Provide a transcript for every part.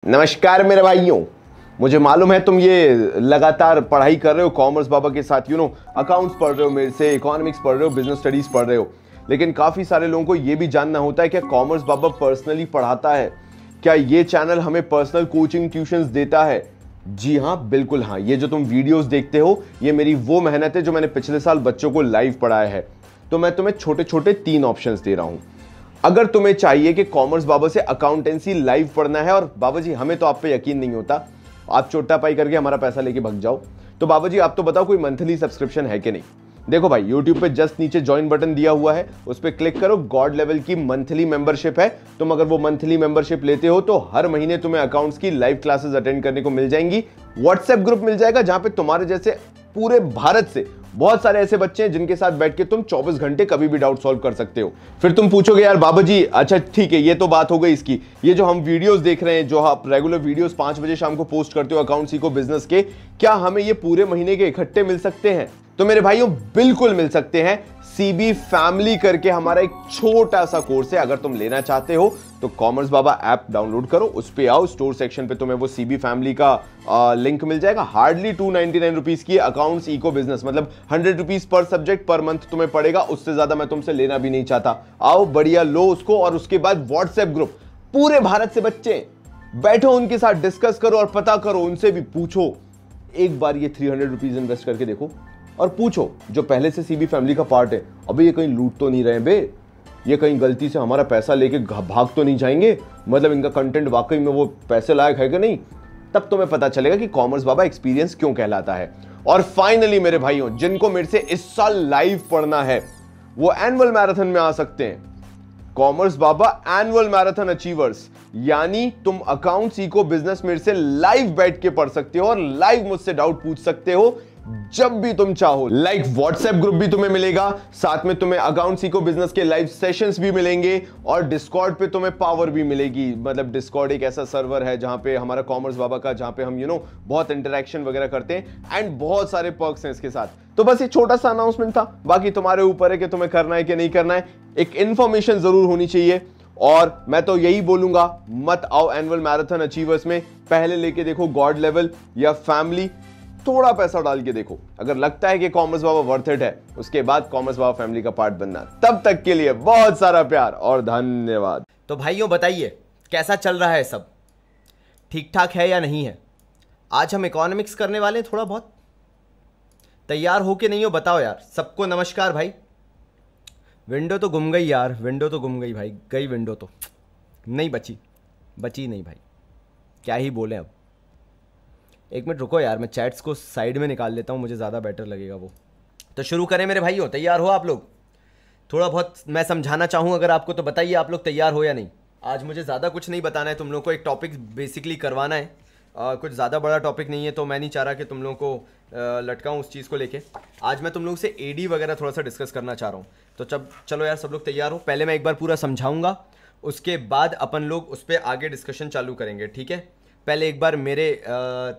नमस्कार मेरे भाइयों, मुझे मालूम है तुम ये लगातार पढ़ाई कर रहे हो कॉमर्स बाबा के साथ, अकाउंट्स पढ़ रहे हो, मेरे से इकोनॉमिक्स पढ़ रहे हो, बिजनेस स्टडीज पढ़ रहे हो। लेकिन काफी सारे लोगों को ये भी जानना होता है क्या कॉमर्स बाबा पर्सनली पढ़ाता है, क्या ये चैनल हमें पर्सनल कोचिंग ट्यूशंस देता है? जी हाँ, बिल्कुल हाँ। ये जो तुम वीडियोस देखते हो ये मेरी वो मेहनत है जो मैंने पिछले साल बच्चों को लाइव पढ़ाया है। तो मैं तुम्हें छोटे छोटे 3 ऑप्शंस दे रहा हूं। अगर तुम्हें चाहिए कि कॉमर्स बाबा से अकाउंटेंसी लाइव पढ़ना है और बाबा जी हमें तो आप पे यकीन नहीं होता, आप चोटा पाई करके हमारा पैसा लेके भाग जाओ, तो बाबा जी आप तो बताओ कोई मंथली सब्सक्रिप्शन है कि नहीं। देखो भाई, YouTube पे जस्ट नीचे ज्वाइन बटन दिया हुआ है, उस पर क्लिक करो। गॉड लेवल की मंथली मेंबरशिप है। तुम अगर वो मंथली मेंबरशिप लेते हो तो हर महीने तुम्हें अकाउंट्स की लाइव क्लासेस अटेंड करने को मिल जाएंगी। व्हाट्सएप ग्रुप मिल जाएगा जहां पे तुम्हारे जैसे पूरे भारत से बहुत सारे ऐसे बच्चे हैं जिनके साथ बैठ के तुम 24 घंटे कभी भी डाउट सॉल्व कर सकते हो। फिर तुम पूछोगे यार बाबा जी, अच्छा ठीक है, ये तो बात हो गई इसकी, ये जो हम वीडियोस देख रहे हैं, जो आप रेगुलर वीडियोस 5 बजे शाम को पोस्ट करते हो अकाउंट सीखो बिजनेस के, क्या हमें ये पूरे महीने के इकट्ठे मिल सकते हैं? तो मेरे भाइयों बिल्कुल मिल सकते हैं। सीबी फैमिली करके हमारा एक छोटा सा कोर्स है, अगर तुम लेना चाहते हो तो कॉमर्स बाबा ऐप डाउनलोड करो, उस पे आओ, स्टोर सेक्शन पे तुम्हें वो सीबी फैमिली का लिंक मिल जाएगा। हार्डली 299 रुपीज की अकाउंट्स इको बिजनेस, मतलब 100 rupees per subject per month तुम्हें पड़ेगा। उससे ज्यादा मैं तुमसे लेना भी नहीं चाहता। आओ बढ़िया लो उसको, और उसके बाद व्हाट्सएप ग्रुप, पूरे भारत से बच्चे बैठो, उनके साथ डिस्कस करो और पता करो, उनसे भी पूछो। एक बार ये 300 रुपीज इन्वेस्ट करके देखो और पूछो जो पहले से सीबी फैमिली का पार्ट है, अबे ये कहीं लूट तो नहीं रहे बे, ये कहीं गलती से हमारा पैसा लेके भाग तो नहीं जाएंगे, मतलब इनका कंटेंट वाकई में वो पैसे लायक है कि नहीं। तब तुम्हें पता चलेगा कि कॉमर्स बाबा एक्सपीरियंस क्यों कहलाता है। और फाइनली मेरे भाइयों, जिनको मेरे से इस साल लाइव पढ़ना है वो एनुअल मैराथन में आ सकते हैं। कॉमर्स बाबा एनुअल मैराथन अचीवर्स, यानी तुम अकाउंट सीखो बिजनेस मेरे से लाइव बैठ के पढ़ सकते हो और लाइव मुझसे डाउट पूछ सकते हो जब भी तुम चाहो। लाइक व्हाट्सएप ग्रुप भी तुम्हें मिलेगा, साथ में तुम्हें अकाउंट सीखो बिजनेस के लाइव सेशंस भी मिलेंगे, और डिस्कॉर्ड पे तुम्हें पावर भी मिलेगी। मतलब डिस्कॉर्ड एक ऐसा सर्वर है जहां पे हमारा कॉमर्स बाबा का, जहां पे हम बहुत इंटरेक्शन वगैरह करते हैं, एंड बहुत सारे पर्क्स हैं इसके साथ। तो बस ये छोटा सा अनाउंसमेंट था, बाकी तुम्हारे ऊपर है कि तुम्हें करना है कि नहीं करना है। एक इंफॉर्मेशन जरूर होनी चाहिए, और मैं तो यही बोलूंगा, मत आओ एनुअल मैराथन अचीवर्स में, पहले लेके देखो गॉड लेवल या फैमिली, थोड़ा पैसा डाल के देखो। अगर लगता है कि कॉमर्स बाबा वर्थ इट है, उसके बाद कॉमर्स बाबा फैमिली का पार्ट बनना। तब तक के लिए बहुत सारा प्यार और धन्यवाद। तो भाइयों बताइए कैसा चल रहा है, सब ठीक ठाक है या नहीं है? आज हम इकोनॉमिक्स करने वाले हैं, थोड़ा बहुत तैयार हो के नहीं हो बताओ यार। सबको नमस्कार भाई। विंडो तो गुम गई यार, विंडो तो गुम गई भाई, गई विंडो तो नहीं बची नहीं भाई, क्या ही बोले अब। एक मिनट रुको यार, मैं चैट्स को साइड में निकाल लेता हूँ, मुझे ज़्यादा बेटर लगेगा वो। तो शुरू करें मेरे भाइयों, तैयार हो आप लोग? थोड़ा बहुत मैं समझाना चाहूँ अगर आपको, तो बताइए आप लोग तैयार हो या नहीं। आज मुझे ज़्यादा कुछ नहीं बताना है तुम लोग को, एक टॉपिक बेसिकली करवाना है। कुछ ज़्यादा बड़ा टॉपिक नहीं है, तो मैं नहीं चाह रहा कि तुम लोगों को लटकाऊँ उस चीज़ को लेके। आज मैं तुम लोग से एडी वगैरह थोड़ा सा डिस्कस करना चाह रहा हूँ। तो चलो यार सब लोग तैयार हो। पहले मैं एक बार पूरा समझाऊँगा, उसके बाद अपन लोग उस पर आगे डिस्कशन चालू करेंगे, ठीक है? पहले एक बार मेरे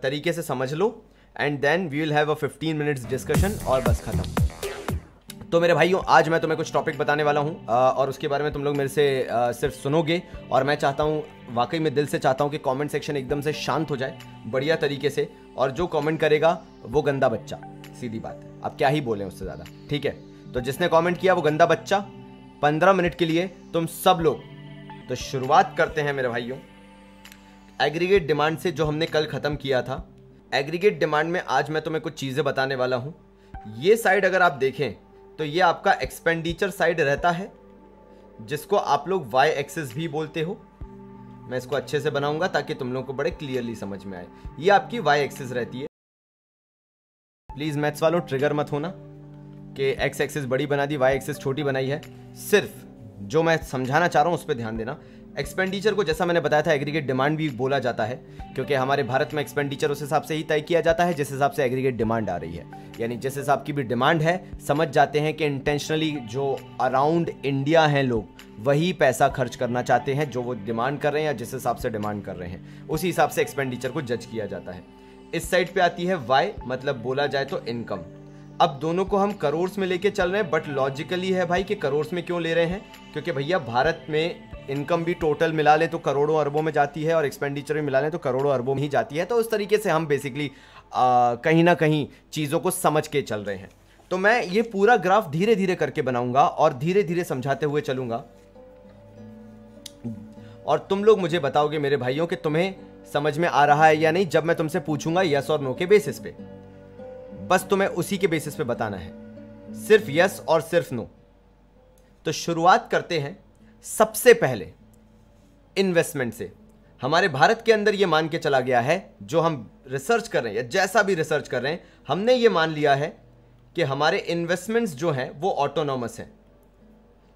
तरीके से समझ लो, and then we will have a 15 minutes discussion, और बस खत्म। तो मेरे भाइयों, आज मैं तुम्हें कुछ टॉपिक बताने वाला हूं, और उसके बारे में तुम लोग मेरे से सिर्फ सुनोगे। और मैं चाहता हूं, वाकई में दिल से चाहता हूं कि कमेंट सेक्शन एकदम से शांत हो जाए बढ़िया तरीके से, और जो कमेंट करेगा वो गंदा बच्चा, सीधी बात है, अब क्या ही बोलें उससे ज़्यादा, ठीक है? तो जिसने कॉमेंट किया वो गंदा बच्चा। 15 मिनट के लिए तुम सब लोग। तो शुरुआत करते हैं मेरे भाइयों एग्रीगेट डिमांड से, जो हमने कल खत्म किया था। एग्रीगेट डिमांड में आज मैं तुम्हें कुछ चीजें बताने वाला हूं। ये साइड अगर आप देखें तो ये आपका एक्सपेंडिचर साइड रहता है, जिसको आप लोग वाई एक्सिस भी बोलते हो। मैं इसको अच्छे से बनाऊंगा ताकि तुम लोगों को बड़े क्लियरली समझ में आए। ये आपकी वाई एक्सिस रहती है। प्लीज मैथ्स वालों ट्रिगर मत होना कि एक्स एक्सिस बड़ी बना दी, वाई एक्सिस छोटी बनाई है। सिर्फ जो मैं समझाना चाह रहा हूं उस पर ध्यान देना। एक्सपेंडिचर को जैसा मैंने बताया था एग्रीगेट डिमांड भी बोला जाता है, क्योंकि हमारे भारत में एक्सपेंडिचर उस हिसाब से ही तय किया जाता है जिस हिसाब से एग्रीगेट डिमांड आ रही है। यानी जिस हिसाब की भी डिमांड है, समझ जाते हैं कि इंटेंशनली जो अराउंड इंडिया हैं लोग, वही पैसा खर्च करना चाहते हैं जो वो डिमांड कर रहे हैं, या जिस हिसाब से डिमांड कर रहे हैं उसी हिसाब से एक्सपेंडिचर को जज किया जाता है। इस साइड पे आती है वाई, मतलब बोला जाए तो इनकम। अब दोनों को हम करोड़ में लेके चल रहे हैं, बट लॉजिकली है भाई कि करोड़ में क्यों ले रहे हैं, क्योंकि भैया भारत में इनकम भी टोटल मिला लें तो करोड़ों अरबों में जाती है और एक्सपेंडिचर भी मिला लें तो करोड़ों अरबों में ही जाती है। तो उस तरीके से हम बेसिकली कहीं ना कहीं चीज़ों को समझ के चल रहे हैं। तो मैं ये पूरा ग्राफ धीरे धीरे करके बनाऊंगा और धीरे धीरे समझाते हुए चलूंगा, और तुम लोग मुझे बताओगे मेरे भाइयों कि तुम्हें समझ में आ रहा है या नहीं, जब मैं तुमसे पूछूंगा यस और नो के बेसिस पे। बस तुम्हें उसी के बेसिस पे बताना है, सिर्फ यस और सिर्फ नो। तो शुरुआत करते हैं सबसे पहले इन्वेस्टमेंट से। हमारे भारत के अंदर यह मान के चला गया है, जो हम रिसर्च कर रहे हैं या जैसा भी रिसर्च कर रहे हैं, हमने ये मान लिया है कि हमारे इन्वेस्टमेंट्स जो हैं वो ऑटोनॉमस हैं।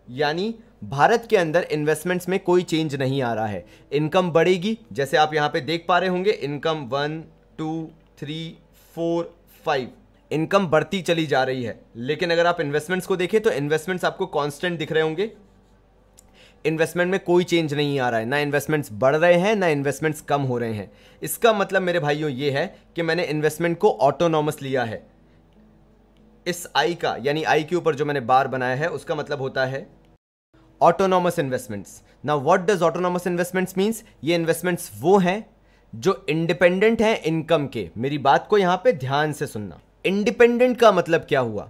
यानी भारत के अंदर इन्वेस्टमेंट्स में कोई चेंज नहीं आ रहा है। इनकम बढ़ेगी, जैसे आप यहां पे देख पा रहे होंगे, इनकम 1 2 3 4 5 इनकम बढ़ती चली जा रही है। लेकिन अगर आप इन्वेस्टमेंट्स को देखें तो इन्वेस्टमेंट्स आपको कांस्टेंट दिख रहे होंगे। इन्वेस्टमेंट में कोई चेंज नहीं आ रहा है, ना इन्वेस्टमेंट्स बढ़ रहे हैं ना इन्वेस्टमेंट्स कम हो रहे हैं। इसका मतलब मेरे भाइयों ये है कि मैंने इन्वेस्टमेंट को ऑटोनॉमस लिया है। इस आई का, यानी आई के ऊपर जो मैंने बार बनाया है, उसका मतलब होता है autonomous investments. Now what does autonomous investments means? ये इन्वेस्टमेंट्स वो हैं जो इंडिपेंडेंट हैं इनकम के। मेरी बात को यहां पे ध्यान से सुनना। इंडिपेंडेंट का मतलब क्या हुआ?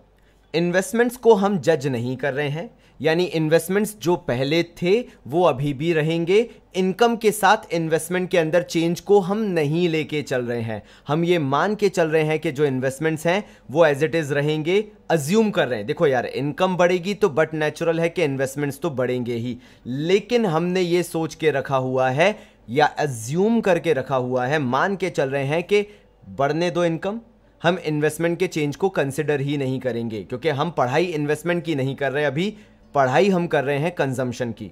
इन्वेस्टमेंट्स को हम जज नहीं कर रहे हैं, यानी इन्वेस्टमेंट्स जो पहले थे वो अभी भी रहेंगे। इनकम के साथ इन्वेस्टमेंट के अंदर चेंज को हम नहीं लेके चल रहे हैं। हम ये मान के चल रहे हैं कि जो इन्वेस्टमेंट्स हैं वो एज इट इज रहेंगे। अज्यूम कर रहे हैं, देखो यार इनकम बढ़ेगी तो बट नेचुरल है कि इन्वेस्टमेंट्स तो बढ़ेंगे ही, लेकिन हमने ये सोच के रखा हुआ है या अज्यूम करके रखा हुआ है, मान के चल रहे हैं कि बढ़ने दो इनकम, हम इन्वेस्टमेंट के चेंज को कंसिडर ही नहीं करेंगे, क्योंकि हम पढ़ाई इन्वेस्टमेंट की नहीं कर रहे, अभी पढ़ाई हम कर रहे हैं कंजम्पशन की।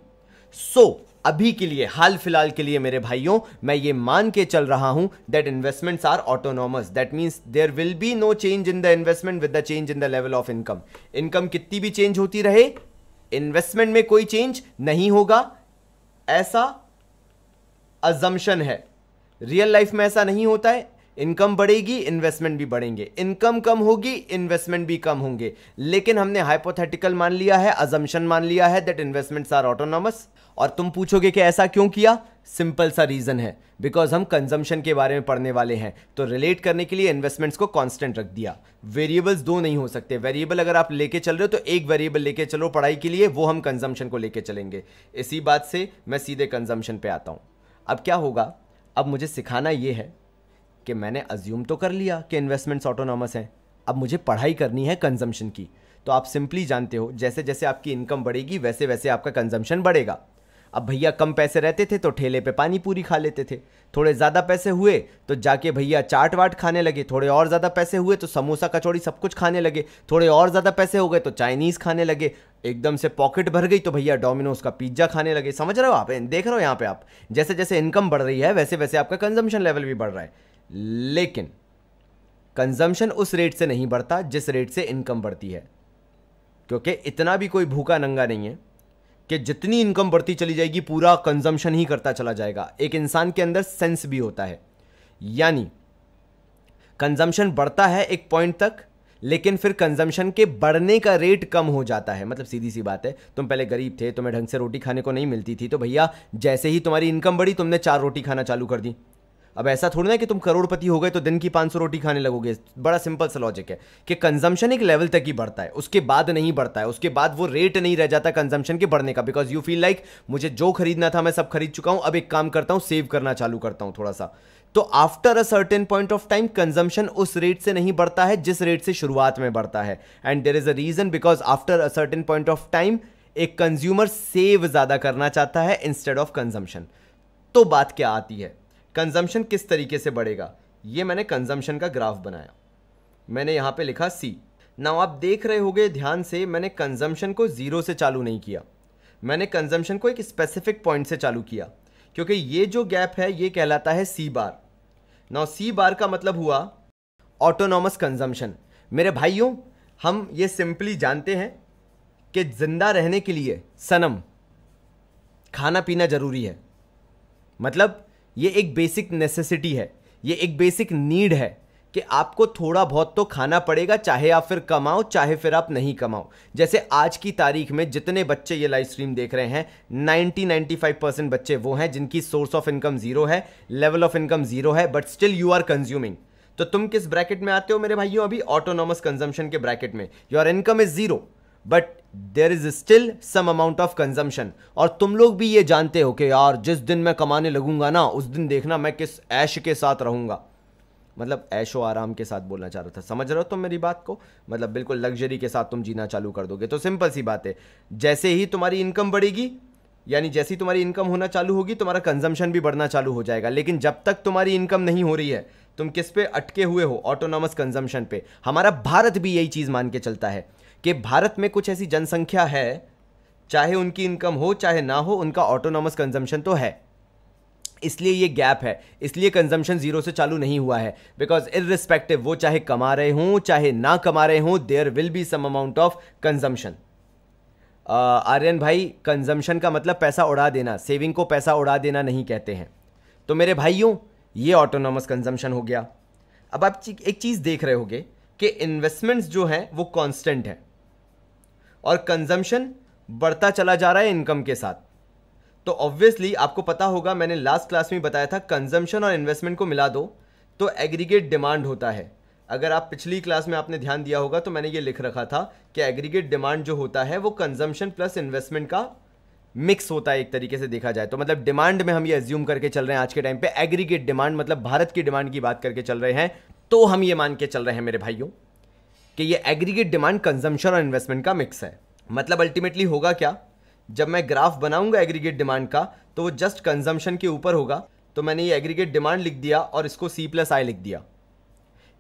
अभी के लिए, हाल फिलहाल के लिए मेरे भाइयों, मैं ये मान के चल रहा हूं that investments are autonomous. That means there will be no change in the investment with the change in the level of income. Income कितनी भी चेंज होती रहे, इन्वेस्टमेंट में कोई चेंज नहीं होगा, ऐसा अजम्पशन है। रियल लाइफ में ऐसा नहीं होता है। इनकम बढ़ेगी, इन्वेस्टमेंट भी बढ़ेंगे, इनकम कम होगी, इन्वेस्टमेंट भी कम होंगे। लेकिन हमने हाइपोथेटिकल मान लिया है, अजम्पशन मान लिया है दैट इन्वेस्टमेंट्स आर ऑटोनॉमस। और तुम पूछोगे कि ऐसा क्यों किया? सिंपल सा रीजन है, बिकॉज हम कंजम्पशन के बारे में पढ़ने वाले हैं, तो रिलेट करने के लिए इन्वेस्टमेंट्स को कांस्टेंट रख दिया। वेरिएबल्स दो नहीं हो सकते। वेरिएबल अगर आप लेके चल रहे हो तो एक वेरिएबल लेके चलो पढ़ाई के लिए, वो हम कंजम्पशन को लेके चलेंगे। इसी बात से मैं सीधे कंजम्पशन पे आता हूं। अब क्या होगा, अब मुझे सिखाना यह है कि मैंने अज्यूम तो कर लिया कि इन्वेस्टमेंट्स ऑटोनॉमस हैं, अब मुझे पढ़ाई करनी है कंजम्पशन की। तो आप सिंपली जानते हो, जैसे जैसे आपकी इनकम बढ़ेगी वैसे वैसे आपका कंजम्पशन बढ़ेगा। अब भैया कम पैसे रहते थे तो ठेले पे पानी पूरी खा लेते थे, थोड़े ज़्यादा पैसे हुए तो जाके भैया चाट वाट खाने लगे, थोड़े और ज़्यादा पैसे हुए तो समोसा कचौड़ी सब कुछ खाने लगे, थोड़े और ज़्यादा पैसे हो गए तो चाइनीज़ खाने लगे, एकदम से पॉकेट भर गई तो भैया डोमिनोज का पिज्ज़ा खाने लगे। समझ रहे हो आप? देख रहे हो यहाँ पे आप, जैसे जैसे इनकम बढ़ रही है वैसे वैसे आपका कंजम्पशन लेवल भी बढ़ रहा है। लेकिन कंजम्पशन उस रेट से नहीं बढ़ता जिस रेट से इनकम बढ़ती है, क्योंकि इतना भी कोई भूखा नंगा नहीं है कि जितनी इनकम बढ़ती चली जाएगी पूरा कंजम्पशन ही करता चला जाएगा। एक इंसान के अंदर सेंस भी होता है, यानी कंजम्पशन बढ़ता है एक पॉइंट तक, लेकिन फिर कंजम्पशन के बढ़ने का रेट कम हो जाता है। मतलब सीधी सी बात है, तुम पहले गरीब थे, तुम्हें ढंग से रोटी खाने को नहीं मिलती थी, तो भैया जैसे ही तुम्हारी इनकम बढ़ी तुमने 4 रोटी खाना चालू कर दी। अब ऐसा थोड़ा ना कि तुम करोड़पति हो गए तो दिन की 500 रोटी खाने लगोगे। बड़ा सिंपल सा लॉजिक है कि कंजम्पशन एक लेवल तक ही बढ़ता है, उसके बाद नहीं बढ़ता है, उसके बाद वो रेट नहीं रह जाता कंजम्पशन के बढ़ने का, बिकॉज यू फील लाइक मुझे जो खरीदना था मैं सब खरीद चुका हूं, अब एक काम करता हूं सेव करना चालू करता हूं थोड़ा सा। तो after a certain point of time consumption उस रेट से नहीं बढ़ता है जिस रेट से शुरुआत में बढ़ता है। And there is a reason, because after a certain point of time एक कंज्यूमर सेव ज्यादा करना चाहता है इंस्टेड ऑफ कंजम्पशन। तो बात क्या आती है, कंजम्पशन किस तरीके से बढ़ेगा? ये मैंने कंजम्पशन का ग्राफ बनाया, मैंने यहां पे लिखा सी। नाउ आप देख रहे होंगे ध्यान से, मैंने कंजम्पशन को 0 से चालू नहीं किया, मैंने कंजम्पशन को एक स्पेसिफिक पॉइंट से चालू किया, क्योंकि ये जो गैप है ये कहलाता है सी बार। नाउ सी बार का मतलब हुआ ऑटोनॉमस कंजम्पशन। मेरे भाइयों, हम ये सिंपली जानते हैं कि जिंदा रहने के लिए सनम खाना पीना जरूरी है। मतलब ये एक बेसिक नेसेसिटी है, ये एक बेसिक नीड है कि आपको थोड़ा बहुत तो खाना पड़ेगा, चाहे आप फिर कमाओ चाहे फिर आप नहीं कमाओ। जैसे आज की तारीख में जितने बच्चे ये लाइव स्ट्रीम देख रहे हैं, 90-95% बच्चे वो हैं जिनकी सोर्स ऑफ इनकम जीरो है, लेवल ऑफ इनकम जीरो है, but still you are consuming. तो तुम किस ब्रैकेट में आते हो मेरे भाइयों? अभी ऑटोनॉमस कंजम्पशन के ब्रैकेट में। Your income is zero but there is still some amount of consumption. और तुम लोग भी ये जानते हो कि यार जिस दिन मैं कमाने लगूंगा ना, उस दिन देखना मैं किस ऐश के साथ रहूंगा। मतलब ऐशो आराम के साथ बोलना चाह रहा था, समझ रहे हो तुम मेरी बात को? मतलब बिल्कुल लग्जरी के साथ तुम जीना चालू कर दोगे। तो सिंपल सी बात है, जैसे ही तुम्हारी इनकम बढ़ेगी, यानी जैसी तुम्हारी इनकम होना चालू होगी, तुम्हारा कंजम्पशन भी बढ़ना चालू हो जाएगा। लेकिन जब तक तुम्हारी इनकम नहीं हो रही है, तुम किस पे अटके हुए हो? ऑटोनॉमस कंजम्पशन पे। हमारा भारत भी यही चीज मान के चलता है कि भारत में कुछ ऐसी जनसंख्या है, चाहे उनकी इनकम हो चाहे ना हो, उनका ऑटोनॉमस कंजम्पशन तो है। इसलिए ये गैप है, इसलिए कंजम्पशन जीरो से चालू नहीं हुआ है। बिकॉज इररिस्पेक्टिव, वो चाहे कमा रहे हों चाहे ना कमा रहे हों, there will be some amount of consumption. Aryan भाई, कंजम्पशन का मतलब पैसा उड़ा देना, सेविंग को पैसा उड़ा देना नहीं कहते हैं। तो मेरे भाइयों, ये ऑटोनॉमस कंजम्पशन हो गया। अब आप एक चीज देख रहे होगे कि इन्वेस्टमेंट्स जो हैं वो कांस्टेंट है और कंजम्पशन बढ़ता चला जा रहा है इनकम के साथ। तो ऑब्वियसली आपको पता होगा, मैंने लास्ट क्लास में बताया था, कंजम्पशन और इन्वेस्टमेंट को मिला दो तो एग्रीगेट डिमांड होता है। अगर आप पिछली क्लास में आपने ध्यान दिया होगा तो मैंने ये लिख रखा था कि एग्रीगेट डिमांड जो होता है वो कंजम्पशन प्लस इन्वेस्टमेंट का मिक्स होता है, एक तरीके से देखा जाए तो। मतलब डिमांड में हम ये एज्यूम करके चल रहे हैं आज के टाइम पे, एग्रीगेट डिमांड मतलब भारत की डिमांड की बात करके चल रहे हैं, तो हम ये मान के चल रहे हैं मेरे भाइयों कि ये एग्रीगेट डिमांड कंजम्पशन और इन्वेस्टमेंट का मिक्स है। मतलब अल्टीमेटली होगा क्या, जब मैं ग्राफ बनाऊंगा एग्रीगेट डिमांड का तो वो जस्ट कंजम्पशन के ऊपर होगा। तो मैंने ये एग्रीगेट डिमांड लिख दिया और इसको C+I लिख दिया,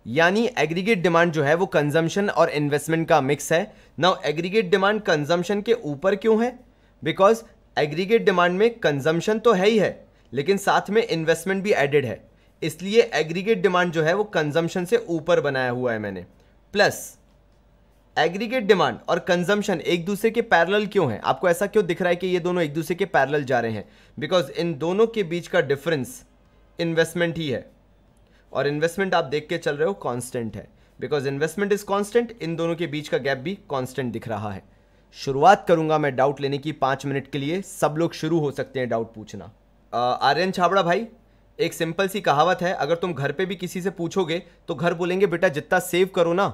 यानी एग्रीगेट डिमांड जो है वो कंजम्पशन और इन्वेस्टमेंट का मिक्स है। नाउ एग्रीगेट डिमांड कंजम्पशन के ऊपर क्यों है? बिकॉज एग्रीगेट डिमांड में कंजम्पशन तो है ही है, लेकिन साथ में इन्वेस्टमेंट भी एडेड है, इसलिए एग्रीगेट डिमांड जो है वो कंजम्पशन से ऊपर बनाया हुआ है मैंने। प्लस एग्रीगेट डिमांड और कंजम्पशन एक दूसरे के पैरेलल क्यों है? आपको ऐसा क्यों दिख रहा है कि ये दोनों एक दूसरे के पैरेलल जा रहे हैं? बिकॉज इन दोनों के बीच का डिफरेंस इन्वेस्टमेंट ही है, और इन्वेस्टमेंट आप देख के चल रहे हो कांस्टेंट है। बिकॉज इन्वेस्टमेंट इज कांस्टेंट, इन दोनों के बीच का गैप भी कांस्टेंट दिख रहा है। शुरुआत करूंगा मैं डाउट लेने की 5 मिनट के लिए, सब लोग शुरू हो सकते हैं डाउट पूछना। आर्यन छाबड़ा भाई, एक सिंपल सी कहावत है, अगर तुम घर पे भी किसी से पूछोगे तो घर बोलेंगे बेटा जितना सेव करो ना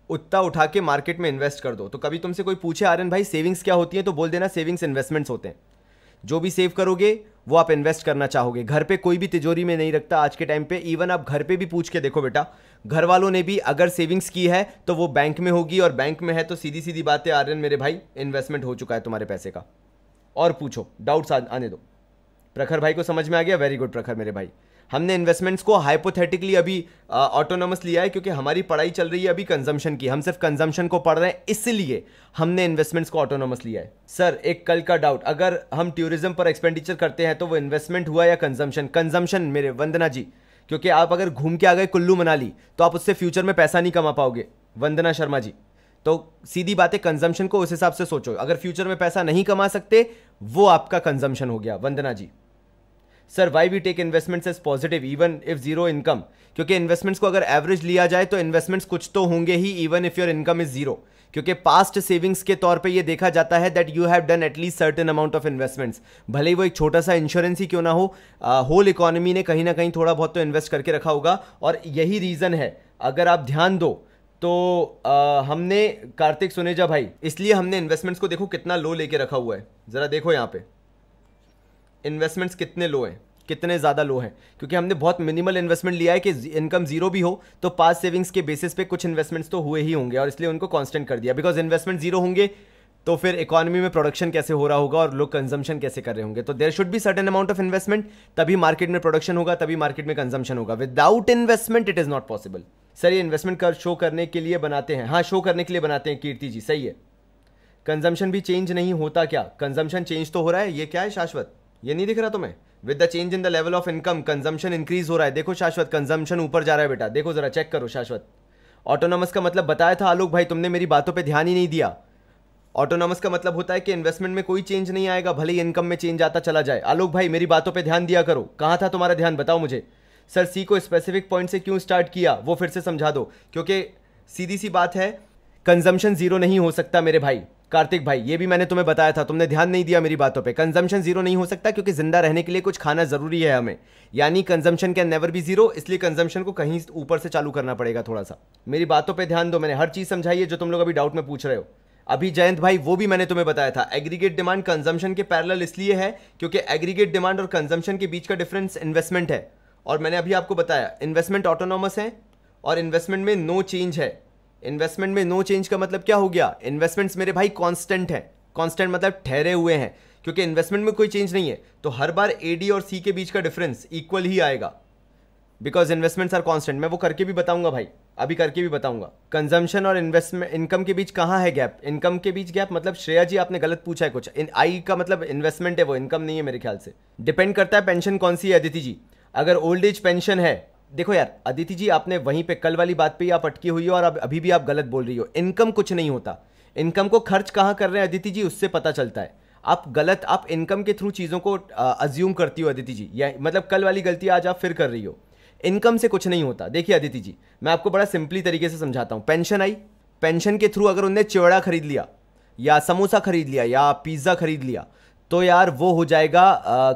उतना उठा के मार्केट में इन्वेस्ट कर दो। तो कभी तुमसे कोई पूछे आर्यन भाई सेविंग्स क्या होती है, तो बोल देना सेविंग्स इन्वेस्टमेंट्स होते हैं। जो भी सेव करोगे वो आप इन्वेस्ट करना चाहोगे। घर पे कोई भी तिजोरी में नहीं रखता आज के टाइम पे। इवन आप घर पे भी पूछ के देखो बेटा, घर वालों ने भी अगर सेविंग्स की है तो वो बैंक में होगी, और बैंक में है तो सीधी सीधी बात है आर्यन मेरे भाई, इन्वेस्टमेंट हो चुका है तुम्हारे पैसे का। और पूछो, डाउट्स आने दो। प्रखर भाई को समझ में आ गया? वेरी गुड प्रखर मेरे भाई। हमने इन्वेस्टमेंट्स को हाइपोथेटिकली अभी ऑटोनॉमस लिया है क्योंकि हमारी पढ़ाई चल रही है अभी कंजम्पशन की, हम सिर्फ कंजम्पशन को पढ़ रहे हैं, इसलिए हमने इन्वेस्टमेंट्स को ऑटोनॉमस लिया है। सर एक कल का डाउट, अगर हम टूरिज्म पर एक्सपेंडिचर करते हैं तो वो इन्वेस्टमेंट हुआ या कंजम्पशन? कंजम्पशन मेरे वंदना जी, क्योंकि आप अगर घूम के आ गए कुल्लू मनाली तो आप उससे फ्यूचर में पैसा नहीं कमा पाओगे वंदना शर्मा जी। तो सीधी बात है, कंजम्पशन को उस हिसाब से सोचो, अगर फ्यूचर में पैसा नहीं कमा सकते वो आपका कंजम्पशन हो गया Vandana ji. Sir why we take investments as positive even if zero income? क्योंकि इन्वेस्टमेंट्स को अगर एवरेज लिया जाए तो इन्वेस्टमेंट्स कुछ तो होंगे ही even if your income is zero, क्योंकि पास्ट सेविंग्स के तौर पे ये देखा जाता है that you have done at least certain amount of investments, भले ही वो एक छोटा सा इंश्योरेंस ही क्यों ना हो, होल इकोनॉमी ने कहीं ना कहीं थोड़ा बहुत तो इन्वेस्ट करके रखा होगा। और यही रीजन है, अगर आप ध्यान दो तो हमने कार्तिक सुनेजा भाई, इसलिए हमने इन्वेस्टमेंट्स को देखो कितना लो लेके रखा हुआ है। जरा देखो यहाँ पे इन्वेस्टमेंट्स कितने लो हैं, कितने ज़्यादा लो हैं, क्योंकि हमने बहुत मिनिमल इन्वेस्टमेंट लिया है कि इनकम जीरो भी हो तो पास सेविंग्स के बेसिस पे कुछ इन्वेस्टमेंट्स तो हुए ही होंगे, और इसलिए उनको कांस्टेंट कर दिया। बिकॉज इन्वेस्टमेंट जीरो होंगे तो फिर इकोनॉमी में प्रोडक्शन कैसे हो रहा होगा और लोग कंजम्पशन कैसे कर रहे होंगे? तो there should be certain amount of investment, तभी मार्केट में प्रोडक्शन होगा, तभी मार्केट में कंजम्पशन होगा। Without investment it is not possible. Sir ये इन्वेस्टमेंट कर शो करने के लिए बनाते हैं? हाँ शो करने के लिए बनाते हैं कीर्ति जी, सही है। कंजम्पशन भी चेंज नहीं होता क्या? कंजम्पशन चेंज तो हो रहा है, ये क्या है शाश्वत, ये नहीं दिख रहा तुम्हें? With the change in the level of income consumption increase हो रहा है। देखो शाश्वत, कंजम्पशन ऊपर जा रहा है बेटा, देखो जरा चेक करो शाश्वत। ऑटोनॉमस का मतलब बताया था आलोक भाई, तुमने मेरी बातों पे ध्यान ही नहीं दिया। ऑटोनॉमस का मतलब होता है कि इन्वेस्टमेंट में कोई चेंज नहीं आएगा, भले ही इनकम में चेंज आता चला जाए। आलोक भाई मेरी बातों पे ध्यान दिया करो, कहाँ था तुम्हारा ध्यान बताओ मुझे। सर सी को स्पेसिफिक पॉइंट से क्यों स्टार्ट किया वो फिर से समझा दो, क्योंकि सीधी सी बात है कंजम्पशन जीरो नहीं हो सकता मेरे भाई कार्तिक भाई, ये भी मैंने तुम्हें बताया था, तुमने ध्यान नहीं दिया मेरी बातों पे। कंजम्पशन जीरो नहीं हो सकता क्योंकि जिंदा रहने के लिए कुछ खाना जरूरी है हमें, यानी consumption can never be zero, इसलिए कंजम्पशन को कहीं ऊपर से चालू करना पड़ेगा। थोड़ा सा मेरी बातों पे ध्यान दो, मैंने हर चीज समझाई है जो तुम लोग अभी डाउट में पूछ रहे हो। अभी जयंत भाई वो भी मैंने तुम्हें बताया था, एग्रीगेट डिमांड कंजम्पशन के पैरेलल इसलिए है क्योंकि एग्रीगेट डिमांड और कंजम्पशन के बीच का डिफरेंस इन्वेस्टमेंट है, और मैंने अभी आपको बताया इन्वेस्टमेंट ऑटोनॉमस है और इन्वेस्टमेंट में नो चेंज है। इन्वेस्टमेंट में नो चेंज का मतलब क्या हो गया, इन्वेस्टमेंट्स मेरे भाई कांस्टेंट है, कांस्टेंट मतलब ठहरे हुए हैं, क्योंकि इन्वेस्टमेंट में कोई चेंज नहीं है तो हर बार एडी और सी के बीच का डिफरेंस इक्वल ही आएगा, बिकॉज इन्वेस्टमेंट्स आर कांस्टेंट। मैं वो करके भी बताऊंगा भाई, अभी करके भी बताऊंगा। कंजम्पशन और इन्वेस्टमेंट इनकम के बीच कहाँ है गैप, इनकम के बीच गैप मतलब श्रेया जी आपने गलत पूछा है कुछ, आई का मतलब इन्वेस्टमेंट है, वो इनकम नहीं है मेरे ख्याल से। डिपेंड करता है पेंशन कौन सी है अदिति जी, अगर ओल्ड एज पेंशन है, देखो यार अदिति जी आपने वहीं पे कल वाली बात पे ही आप अटकी हुई हो और अब अभी भी आप गलत बोल रही हो। इनकम कुछ नहीं होता, इनकम को खर्च कहाँ कर रहे हैं अदिति जी उससे पता चलता है। आप गलत, आप इनकम के थ्रू चीज़ों को अज्यूम करती हो अदिति जी, या मतलब कल वाली गलती आज आप फिर कर रही हो। इनकम से कुछ नहीं होता। देखिए अदिति जी मैं आपको बड़ा सिंपली तरीके से समझाता हूँ। पेंशन आई, पेंशन के थ्रू अगर उनने चिवड़ा खरीद लिया या समोसा खरीद लिया या पिज़्ज़ा खरीद लिया तो यार वो हो जाएगा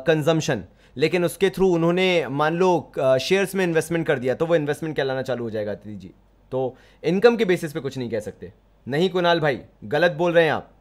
कंजम्पशन, लेकिन उसके थ्रू उन्होंने मान लो शेयर्स में इन्वेस्टमेंट कर दिया तो वो इन्वेस्टमेंट कहलाना चालू हो जाएगा अदिति जी। तो इनकम के बेसिस पे कुछ नहीं कह सकते। नहीं कुणाल भाई गलत बोल रहे हैं आप,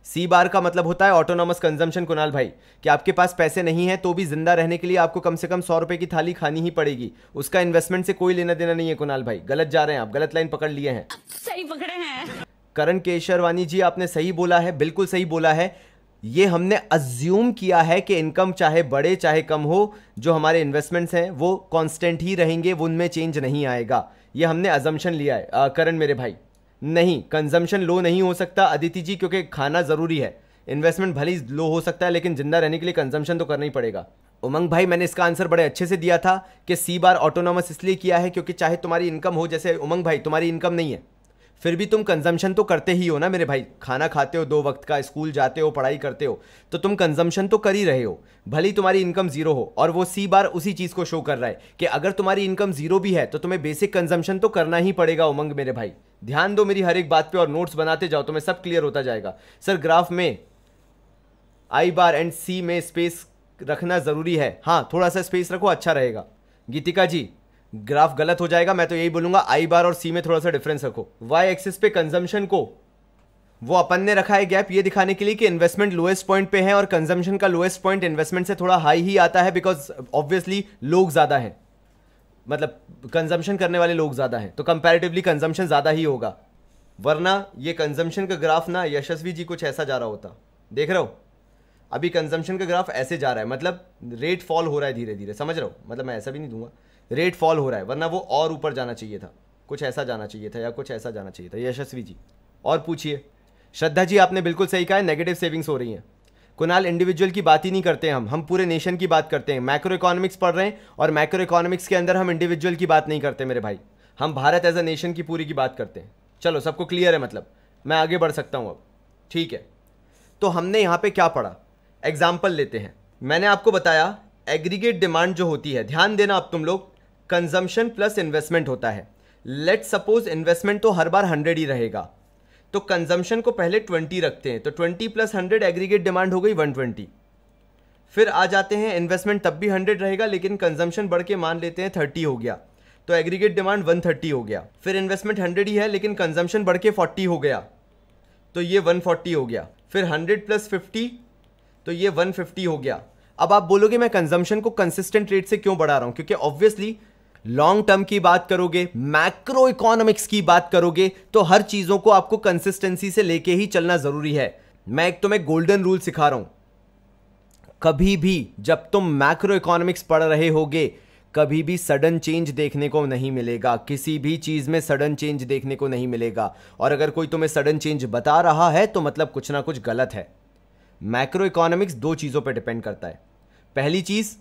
सी बार का मतलब होता है ऑटोनॉमस कंजम्पशन कुणाल भाई, कि आपके पास पैसे नहीं है तो भी जिंदा रहने के लिए आपको कम से कम 100 रुपए की थाली खानी ही पड़ेगी, उसका इन्वेस्टमेंट से कोई लेना देना नहीं है कुणाल भाई। गलत जा रहे हैं आप, गलत लाइन पकड़ लिए हैं। सही पकड़े हैं करण केशरवानी जी आपने सही बोला है, बिल्कुल सही बोला है। ये हमने अज्यूम किया है कि इनकम चाहे बढ़े चाहे कम हो, जो हमारे इन्वेस्टमेंट्स हैं वो कांस्टेंट ही रहेंगे, वो उनमें चेंज नहीं आएगा, ये हमने अजम्पशन लिया है। करण मेरे भाई नहीं, कंजम्पशन लो नहीं हो सकता अदिति जी, क्योंकि खाना जरूरी है। इन्वेस्टमेंट भले ही लो हो सकता है लेकिन जिंदा रहने के लिए कंजम्पशन तो करना ही पड़ेगा। उमंग भाई मैंने इसका आंसर बड़े अच्छे से दिया था कि सी बार ऑटोनॉमस इसलिए किया है क्योंकि चाहे तुम्हारी इनकम हो, जैसे उमंग भाई तुम्हारी इनकम नहीं है फिर भी तुम कंजम्पशन तो करते ही हो ना मेरे भाई, खाना खाते हो 2 वक्त का, स्कूल जाते हो, पढ़ाई करते हो, तो तुम कंजम्पशन तो कर ही रहे हो, भले ही तुम्हारी इनकम जीरो हो। और वो सी बार उसी चीज को शो कर रहा है कि अगर तुम्हारी इनकम जीरो भी है तो तुम्हें बेसिक कंजम्पशन तो करना ही पड़ेगा। उमंग मेरे भाई ध्यान दो मेरी हर एक बात पे और नोट्स बनाते जाओ, तुम्हें सब क्लियर होता जाएगा। सर ग्राफ में आई बार एंड सी में स्पेस रखना जरूरी है, हाँ थोड़ा सा स्पेस रखो अच्छा रहेगा। गीतिका जी ग्राफ गलत हो जाएगा, मैं तो यही बोलूंगा आई बार और सी में थोड़ा सा डिफरेंस रखो। वाई एक्सिस पे कंजम्पशन को वो अपन ने रखा है गैप ये दिखाने के लिए कि इन्वेस्टमेंट लोएस्ट पॉइंट पे है और कंजम्पशन का लोएस्ट पॉइंट इन्वेस्टमेंट से थोड़ा हाई ही आता है, बिकॉज ऑब्वियसली लोग ज्यादा हैं, मतलब कंजम्पशन करने वाले लोग ज्यादा हैं तो कंपैरेटिवली कंजम्पशन ज्यादा ही होगा। वरना ये कंजम्पशन का ग्राफ ना यशस्वी जी कुछ ऐसा जा रहा होता, देख रहे हो अभी कंजम्पशन का ग्राफ ऐसे जा रहा है, मतलब रेट फॉल हो रहा है धीरे धीरे, समझ रहे हो, मतलब मैं ऐसा भी नहीं दूंगा, रेट फॉल हो रहा है, वरना वो और ऊपर जाना चाहिए था, कुछ ऐसा जाना चाहिए था या कुछ ऐसा जाना चाहिए था। यशस्वी जी और पूछिए। श्रद्धा जी आपने बिल्कुल सही कहा है, नेगेटिव सेविंग्स हो रही हैं। कुणाल इंडिविजुअल की बात ही नहीं करते हैं हम पूरे नेशन की बात करते हैं। मैक्रो इकोनॉमिक्स पढ़ रहे हैं और मैक्रो इकोनॉमिक्स के अंदर हम इंडिविजुअल की बात नहीं करते मेरे भाई, हम भारत एज अ नेशन की पूरी की बात करते हैं। चलो सबको क्लियर है, मतलब मैं आगे बढ़ सकता हूँ अब, ठीक है। तो हमने यहाँ पे क्या पढ़ा, एग्जाम्पल लेते हैं। मैंने आपको बताया एग्रीगेट डिमांड जो होती है, ध्यान देना अब तुम लोग, कंजम्पशन प्लस इन्वेस्टमेंट होता है। लेट सपोज इन्वेस्टमेंट तो हर बार 100 ही रहेगा, तो कंजम्पशन को पहले 20 रखते हैं, तो 20 + 100 एग्रीगेट डिमांड हो गई 120। फिर आ जाते हैं इन्वेस्टमेंट तब भी 100 रहेगा लेकिन कंजम्पशन बढ़ के मान लेते हैं 30 हो गया, तो एग्रीगेट डिमांड 130 हो गया। फिर इन्वेस्टमेंट 100 ही है लेकिन कंजम्पशन बढ़ के 40 हो गया, तो ये 140 हो गया। फिर 100 + 50 तो ये 150 हो गया। अब आप बोलोगे मैं कंजम्पशन को कंसिस्टेंट रेट से क्यों बढ़ा रहा हूं, क्योंकि ऑब्वियसली लॉन्ग टर्म की बात करोगे, मैक्रो इकोनॉमिक्स की बात करोगे, तो हर चीजों को आपको कंसिस्टेंसी से लेके ही चलना जरूरी है। मैं एक तुम्हें गोल्डन रूल सिखा रहा हूं, कभी भी जब तुम मैक्रो इकोनॉमिक्स पढ़ रहे होगे कभी भी सडन चेंज देखने को नहीं मिलेगा, किसी भी चीज में सडन चेंज देखने को नहीं मिलेगा। और अगर कोई तुम्हें सडन चेंज बता रहा है तो मतलब कुछ ना कुछ गलत है। मैक्रो इकोनॉमिक्स 2 चीजों पर डिपेंड करता है। पहली चीज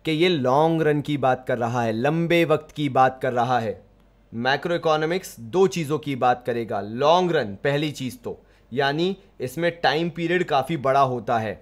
कि ये लॉन्ग रन की बात कर रहा है, लंबे वक्त की बात कर रहा है। मैक्रो इकोनॉमिक्स 2 चीजों की बात करेगा, लॉन्ग रन पहली चीज तो, यानी इसमें टाइम पीरियड काफी बड़ा होता है।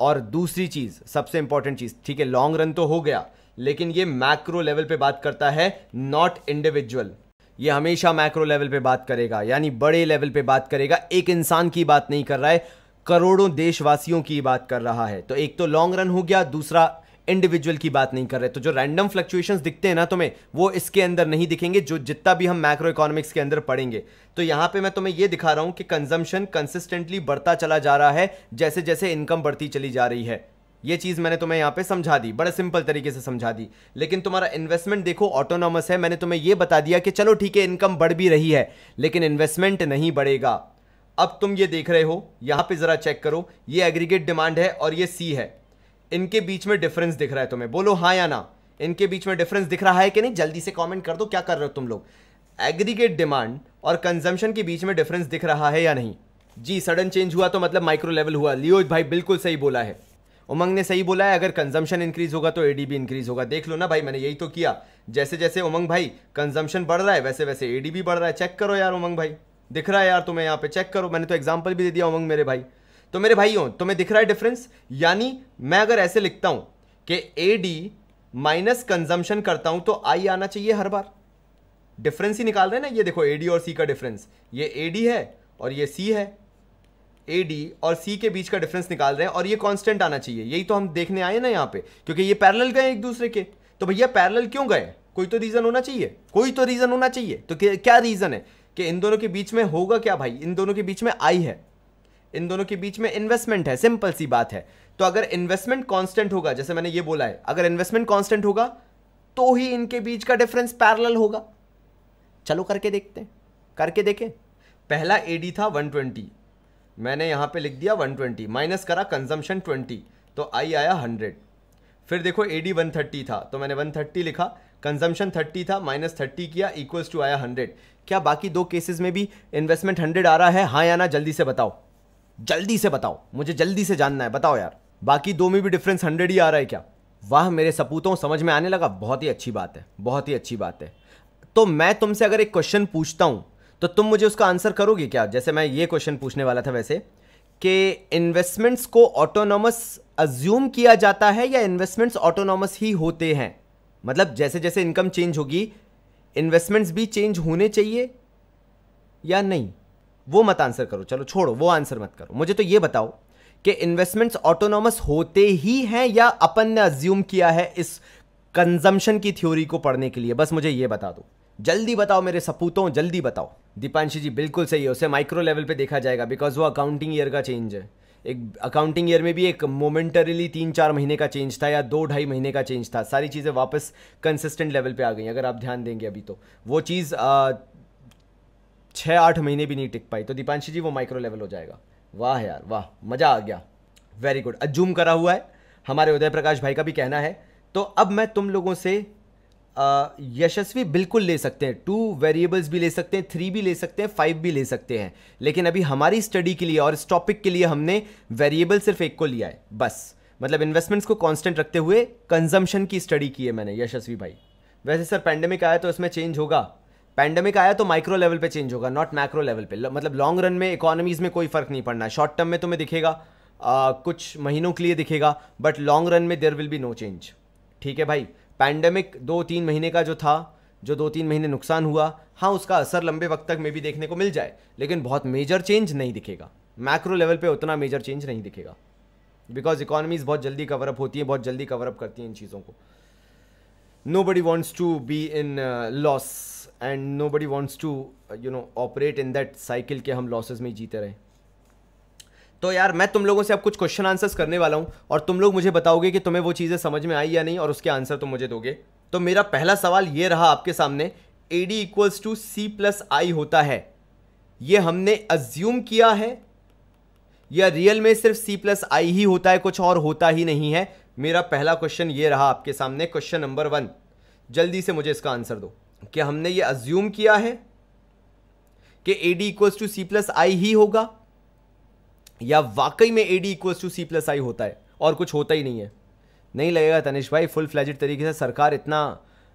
और दूसरी चीज सबसे इंपॉर्टेंट चीज, ठीक है लॉन्ग रन तो हो गया, लेकिन ये मैक्रो लेवल पे बात करता है, नॉट इंडिविजुअल। ये हमेशा मैक्रो लेवल पे बात करेगा, यानी बड़े लेवल पे बात करेगा। एक इंसान की बात नहीं कर रहा है, करोड़ों देशवासियों की बात कर रहा है। तो एक तो लॉन्ग रन हो गया, दूसरा इंडिविजुअल की बात नहीं कर रहे। तो जो रैंडम फ्लक्चुएशंस दिखते हैं ना तुम्हें, वो इसके अंदर नहीं दिखेंगे, जो जितना भी हम मैक्रो इकोनॉमिक्स के अंदर पढ़ेंगे। तो यहां पे मैं तुम्हें ये दिखा रहा हूं कि कंजम्पशन कंसिस्टेंटली बढ़ता चला जा रहा है जैसे जैसे इनकम बढ़ती चली जा रही है। ये चीज मैंने तुम्हें यहां पे समझा दी, बड़े सिंपल तरीके से समझा दी। लेकिन तुम्हारा इन्वेस्टमेंट देखो ऑटोनॉमस है। मैंने तुम्हें यह बता दिया कि चलो ठीक है, इनकम बढ़ भी रही है लेकिन इन्वेस्टमेंट नहीं बढ़ेगा। अब तुम ये देख रहे हो, यहां पे जरा चेक करो, ये एग्रीगेट डिमांड है और ये सी है। इनके बीच में डिफरेंस दिख रहा है तुम्हें? बोलो हाँ या ना। इनके बीच में डिफरेंस दिख रहा है कि नहीं? जल्दी से कमेंट कर दो, क्या कर रहे हो तुम लोग? एग्रीगेट डिमांड और कंजम्पशन के बीच में डिफरेंस दिख रहा है या नहीं? जी, सडन चेंज हुआ तो मतलब माइक्रो लेवल हुआ। लियो भाई बिल्कुल सही बोला है, उमंग ने सही बोला है। अगर कंजम्पशन इंक्रीज होगा तो एडी भी इंक्रीज होगा। देख लो ना भाई, मैंने यही तो किया। जैसे जैसे उमंग भाई कंजम्पशन बढ़ रहा है वैसे वैसे एडी भी बढ़ रहा है। चेक करो यार उमंग भाई, दिख रहा है यार तुम्हें यहाँ पे, चेक करो। मैंने तो एग्जांपल भी दे दिया उमंग मेरे भाई। तो मेरे भाइयों, तुम्हें दिख रहा है डिफरेंस? यानी मैं अगर ऐसे लिखता हूं कि एडी माइनस कंजम्पशन करता हूं तो आई आना चाहिए हर बार। डिफरेंस ही निकाल रहे हैं ना, ये देखो एडी और सी का डिफरेंस, ये एडी है और ये सी है। एडी और सी के बीच का डिफरेंस निकाल रहे हैं और ये कांस्टेंट आना चाहिए। यही तो हम देखने आए ना यहाँ पे, क्योंकि ये पैरेलल गए एक दूसरे के। तो भैया पैरेलल क्यों गए? कोई तो रीजन होना चाहिए, कोई तो रीजन होना चाहिए। तो क्या रीजन है कि इन दोनों के बीच में होगा क्या भाई? इन दोनों के बीच में आई है, इन दोनों के बीच में इन्वेस्टमेंट है। सिंपल सी बात है। तो अगर इन्वेस्टमेंट कांस्टेंट होगा, जैसे मैंने ये बोला है, अगर इन्वेस्टमेंट कांस्टेंट होगा तो ही इनके बीच का डिफरेंस पैरेलल होगा। चलो करके देखते हैं, करके देखें। पहला एडी था 120, मैंने यहां पे लिख दिया 120, माइनस करा कंजम्पशन 20, तो आई आया 100। फिर देखो एडी 130 था तो मैंने 130 लिखा, कंजम्पशन 30 था, माइनस 30 किया, इक्वल्स टू आया 100। क्या बाकी दो केसेस में भी इन्वेस्टमेंट 100 आ रहा है? हाँ या ना? जल्दी से बताओ, जल्दी से बताओ, मुझे जल्दी से जानना है, बताओ यार। बाकी दो में भी डिफरेंस 100 ही आ रहा है क्या? वाह मेरे सपूतों, समझ में आने लगा। बहुत ही अच्छी बात है, बहुत ही अच्छी बात है। तो मैं तुमसे अगर एक क्वेश्चन पूछता हूं तो तुम मुझे उसका आंसर करोगे क्या? जैसे मैं ये क्वेश्चन पूछने वाला था वैसे, कि इन्वेस्टमेंट्स को ऑटोनॉमस अज्यूम किया जाता है या इन्वेस्टमेंट्स ऑटोनॉमस ही होते हैं? मतलब जैसे जैसे इनकम चेंज होगी इन्वेस्टमेंट्स भी चेंज होने चाहिए या नहीं? वो मत आंसर करो, चलो छोड़ो, वो आंसर मत करो। मुझे तो ये बताओ कि इन्वेस्टमेंट्स ऑटोनॉमस होते ही हैं या अपन ने अज्यूम किया है इस कंजम्पशन की थ्योरी को पढ़ने के लिए? बस मुझे ये बता दो, जल्दी बताओ मेरे सपूतों, जल्दी बताओ। दीपांशी जी बिल्कुल सही है, उसे माइक्रो लेवल पे देखा जाएगा बिकॉज वो अकाउंटिंग ईयर का चेंज है। एक अकाउंटिंग ईयर में भी एक मोमेंटरीली 3-4 महीने का चेंज था या 2-2.5 महीने का चेंज था। सारी चीज़ें वापस कंसिस्टेंट लेवल पे आ गई। अगर आप ध्यान देंगे अभी तो वो चीज़ 6-8 महीने भी नहीं टिक पाई। तो दीपांशी जी वो माइक्रो लेवल हो जाएगा। वाह यार वाह, मज़ा आ गया, वेरी गुड। अज्यूम करा हुआ है, हमारे उदय प्रकाश भाई का भी कहना है। तो अब मैं तुम लोगों से यशस्वी बिल्कुल ले सकते हैं, 2 वेरिएबल्स भी ले सकते हैं, 3 भी ले सकते हैं, 5 भी ले सकते हैं। लेकिन अभी हमारी स्टडी के लिए और इस टॉपिक के लिए हमने वेरिएबल सिर्फ एक को लिया है बस। मतलब इन्वेस्टमेंट्स को कांस्टेंट रखते हुए कंजम्पशन की स्टडी की है मैंने, यशस्वी भाई। वैसे सर पैंडेमिक आया तो इसमें चेंज होगा? पैंडेमिक आया तो माइक्रो लेवल पे चेंज होगा, नॉट मैक्रो लेवल पे। मतलब लॉन्ग रन में इकोनॉमीज में कोई फर्क नहीं पड़ना है। शॉर्ट टर्म में तुम्हें दिखेगा, कुछ महीनों के लिए दिखेगा, बट लॉन्ग रन में there will be no change. ठीक है भाई, पैंडेमिक 2-3 महीने का जो था, जो 2-3 महीने नुकसान हुआ, हाँ उसका असर लंबे वक्त तक में भी देखने को मिल जाए, लेकिन बहुत मेजर चेंज नहीं दिखेगा। मैक्रो लेवल पे उतना मेजर चेंज नहीं दिखेगा बिकॉज इकोनॉमीज बहुत जल्दी कवरअप होती है, बहुत जल्दी कवरअप करती हैं इन चीज़ों को। Nobody wants to be in loss and nobody wants to operate in that cycle के हम लॉसेस में ही जीते रहे। तो यार मैं तुम लोगों से अब कुछ क्वेश्चन आंसर्स करने वाला हूं और तुम लोग मुझे बताओगे कि तुम्हें वो चीज़ें समझ में आई या नहीं और उसके आंसर तुम मुझे दोगे। तो मेरा पहला सवाल ये रहा आपके सामने, AD इक्वल्स टू C+I होता है, ये हमने अज्यूम किया है या रियल में सिर्फ C+I ही होता है, कुछ और होता ही नहीं है? मेरा पहला क्वेश्चन ये रहा आपके सामने, क्वेश्चन नंबर 1। जल्दी से मुझे इसका आंसर दो कि हमने ये अज्यूम किया है कि AD इक्वल्स टू C+I ही होगा या वाकई में AD इक्वल्स टू C+I होता है और कुछ होता ही नहीं है? नहीं लगेगा तनिष भाई, फुल फ्लैजेड तरीके से सरकार इतना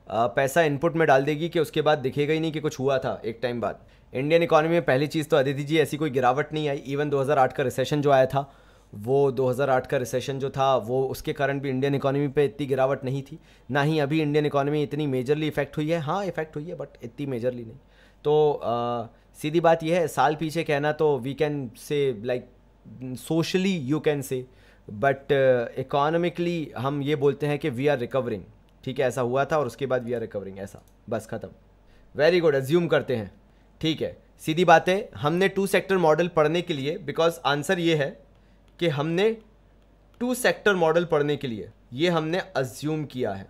पैसा इनपुट में डाल देगी कि उसके बाद दिखेगा ही नहीं कि कुछ हुआ था एक टाइम बाद। इंडियन इकोनॉमी में पहली चीज़ तो अदिति जी ऐसी कोई गिरावट नहीं आई। इवन 2008 का रिसेशन जो आया था वो 2008 का रिसेशन जो था वो उसके कारण भी इंडियन इकोनॉमी पे इतनी गिरावट नहीं थी, ना ही अभी इंडियन इकोनॉमी इतनी मेजरली इफेक्ट हुई है। हाँ इफेक्ट हुई है बट इतनी मेजरली नहीं। तो सीधी बात यह है, साल पीछे कहना तो we can say like socially you can say, but economically हम ये बोलते हैं कि वी आर रिकवरिंग। ठीक है, ऐसा हुआ था और उसके बाद वी आर रिकवरिंग, ऐसा बस ख़त्म। वेरी गुड, एज्यूम करते हैं। ठीक है, सीधी बात है, हमने 2 सेक्टर मॉडल पढ़ने के लिए, बिकॉज आंसर ये है कि हमने 2 सेक्टर मॉडल पढ़ने के लिए ये हमने अज्यूम किया है।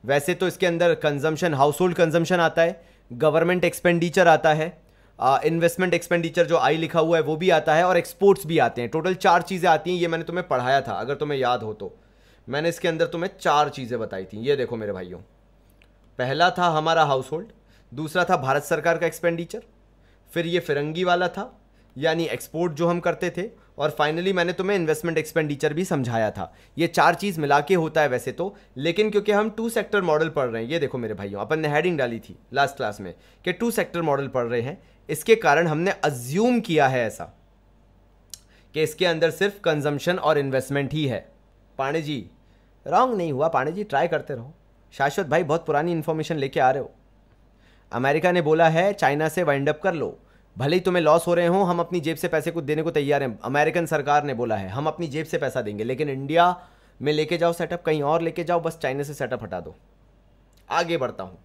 वैसे तो इसके अंदर कंजम्पशन, हाउस होल्ड कंजम्पशन आता है, गवर्नमेंट एक्सपेंडिचर आता है, इन्वेस्टमेंट एक्सपेंडिचर जो आई लिखा हुआ है वो भी आता है, और एक्सपोर्ट्स भी आते हैं। टोटल 4 चीज़ें आती हैं। ये मैंने तुम्हें पढ़ाया था, अगर तुम्हें याद हो तो। मैंने इसके अंदर तुम्हें 4 चीज़ें बताई थी। ये देखो मेरे भाइयों, पहला था हमारा हाउस होल्ड, दूसरा था भारत सरकार का एक्सपेंडिचर, फिर ये फिरंगी वाला था यानी एक्सपोर्ट जो हम करते थे, और फाइनली मैंने तुम्हें इन्वेस्टमेंट एक्सपेंडिचर भी समझाया था। ये 4 चीज़ मिला के होता है वैसे तो, लेकिन क्योंकि हम 2 सेक्टर मॉडल पढ़ रहे हैं, ये देखो मेरे भाइयों, अपन ने हेडिंग डाली थी लास्ट क्लास में कि 2 सेक्टर मॉडल पढ़ रहे हैं, इसके कारण हमने अज्यूम किया है ऐसा कि इसके अंदर सिर्फ कंजम्पशन और इन्वेस्टमेंट ही है। पांडे जी रॉन्ग नहीं हुआ, पांडे जी ट्राई करते रहो। शाश्वत भाई बहुत पुरानी इन्फॉर्मेशन लेके आ रहे हो। अमेरिका ने बोला है चाइना से वाइंड अप कर लो, भले ही तुम्हें लॉस हो रहे हो, हम अपनी जेब से पैसे कुछ देने को तैयार हैं। अमेरिकन सरकार ने बोला है हम अपनी जेब से पैसा देंगे, लेकिन इंडिया में लेके जाओ सेटअप, कहीं और लेके जाओ, बस चाइना से सेटअप हटा दो। आगे बढ़ता हूं।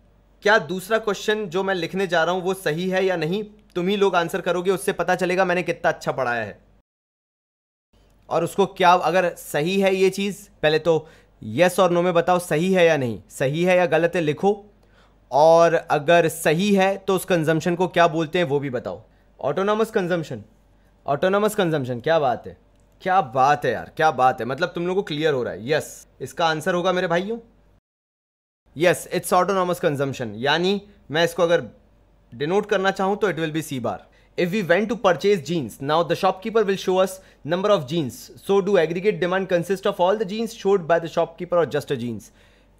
क्या दूसरा क्वेश्चन जो मैं लिखने जा रहा हूं वो सही है या नहीं, तुम ही लोग आंसर करोगे, उससे पता चलेगा मैंने कितना अच्छा पढ़ाया है। और उसको क्या, अगर सही है ये चीज, पहले तो यस और नो में बताओ सही है या नहीं, सही है या गलत है लिखो, और अगर सही है तो उस कंजम्पशन को क्या बोलते हैं वो भी बताओ। ऑटोनॉमस कंजम्पशन, ऑटोनॉमस कंजम्पशन, क्या बात है, क्या बात है यार, क्या बात है। मतलब तुम लोगों को क्लियर हो रहा है। यस इसका आंसर होगा मेरे भाइयों, यस इट्स ऑटोनॉमस कंजम्पशन। यानी मैं इसको अगर डिनोट करना चाहूं तो it will be C bar. If we went to purchase jeans, now the shopkeeper will show us number of jeans. So do aggregate demand consist of all the jeans showed by the shopkeeper or just a jeans?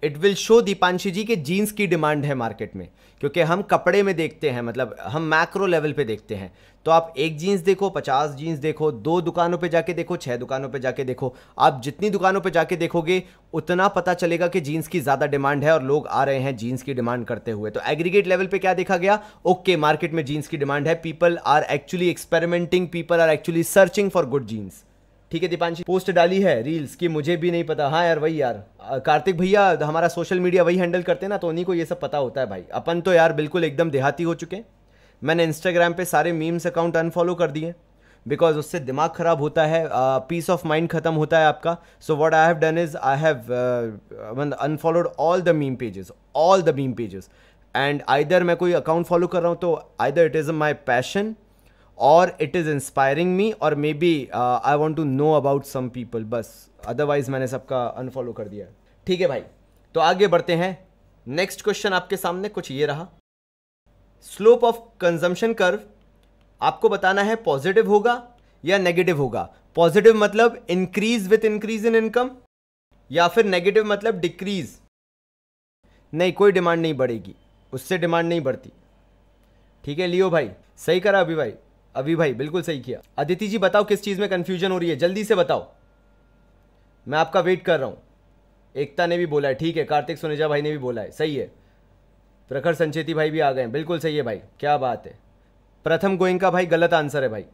It will show Dipanshi ji के jeans की demand है market में, क्योंकि हम कपड़े में देखते हैं, मतलब हम मैक्रो लेवल पे देखते हैं। तो आप एक जीन्स देखो, 50 जीन्स देखो, 2 दुकानों पे जाके देखो, 6 दुकानों पे जाके देखो, आप जितनी दुकानों पे जाके देखोगे उतना पता चलेगा कि जीन्स की ज़्यादा डिमांड है और लोग आ रहे हैं जीन्स की डिमांड करते हुए। तो एग्रीगेट लेवल पे क्या देखा गया, ओके मार्केट में जीन्स की डिमांड है, people are actually experimenting, people are actually searching for good jeans. ठीक है, दीपांशी पोस्ट डाली है रील्स की, मुझे भी नहीं पता। हाँ यार वही यार, कार्तिक भैया हमारा सोशल मीडिया वही हैंडल करते हैं ना, तो उन्हीं को ये सब पता होता है भाई। अपन तो यार बिल्कुल एकदम देहाती हो चुके हैं। मैंने इंस्टाग्राम पे सारे मीम्स अकाउंट अनफॉलो कर दिए, बिकॉज उससे दिमाग खराब होता है, पीस ऑफ माइंड खत्म होता है आपका। So what I have done is I have unfollowed all the meme pages, and either मैं कोई अकाउंट फॉलो कर रहा हूँ तो either it is my passion और इट इज़ इंस्पायरिंग मी, और may be I want to know about some people, बस। Otherwise मैंने सबका अनफॉलो कर दिया है। ठीक है भाई, तो आगे बढ़ते हैं। नेक्स्ट क्वेश्चन आपके सामने कुछ ये रहा, स्लोप ऑफ कंजम्पशन कर्व आपको बताना है पॉजिटिव होगा या नेगेटिव होगा। पॉजिटिव मतलब increase with increase in income, या फिर नेगेटिव मतलब डिक्रीज, नहीं कोई डिमांड नहीं बढ़ेगी, उससे डिमांड नहीं बढ़ती। ठीक है लियो भाई, सही करा अभी भाई बिल्कुल सही किया। अदिति जी बताओ किस चीज़ में कंफ्यूजन हो रही है, जल्दी से बताओ, मैं आपका वेट कर रहा हूँ। एकता ने भी बोला है, ठीक है, कार्तिक सुनेजा भाई ने भी बोला है, सही है। प्रखर संचेती भाई भी आ गए, बिल्कुल सही है भाई, क्या बात है। प्रथम गोयंका भाई गलत आंसर है भाई,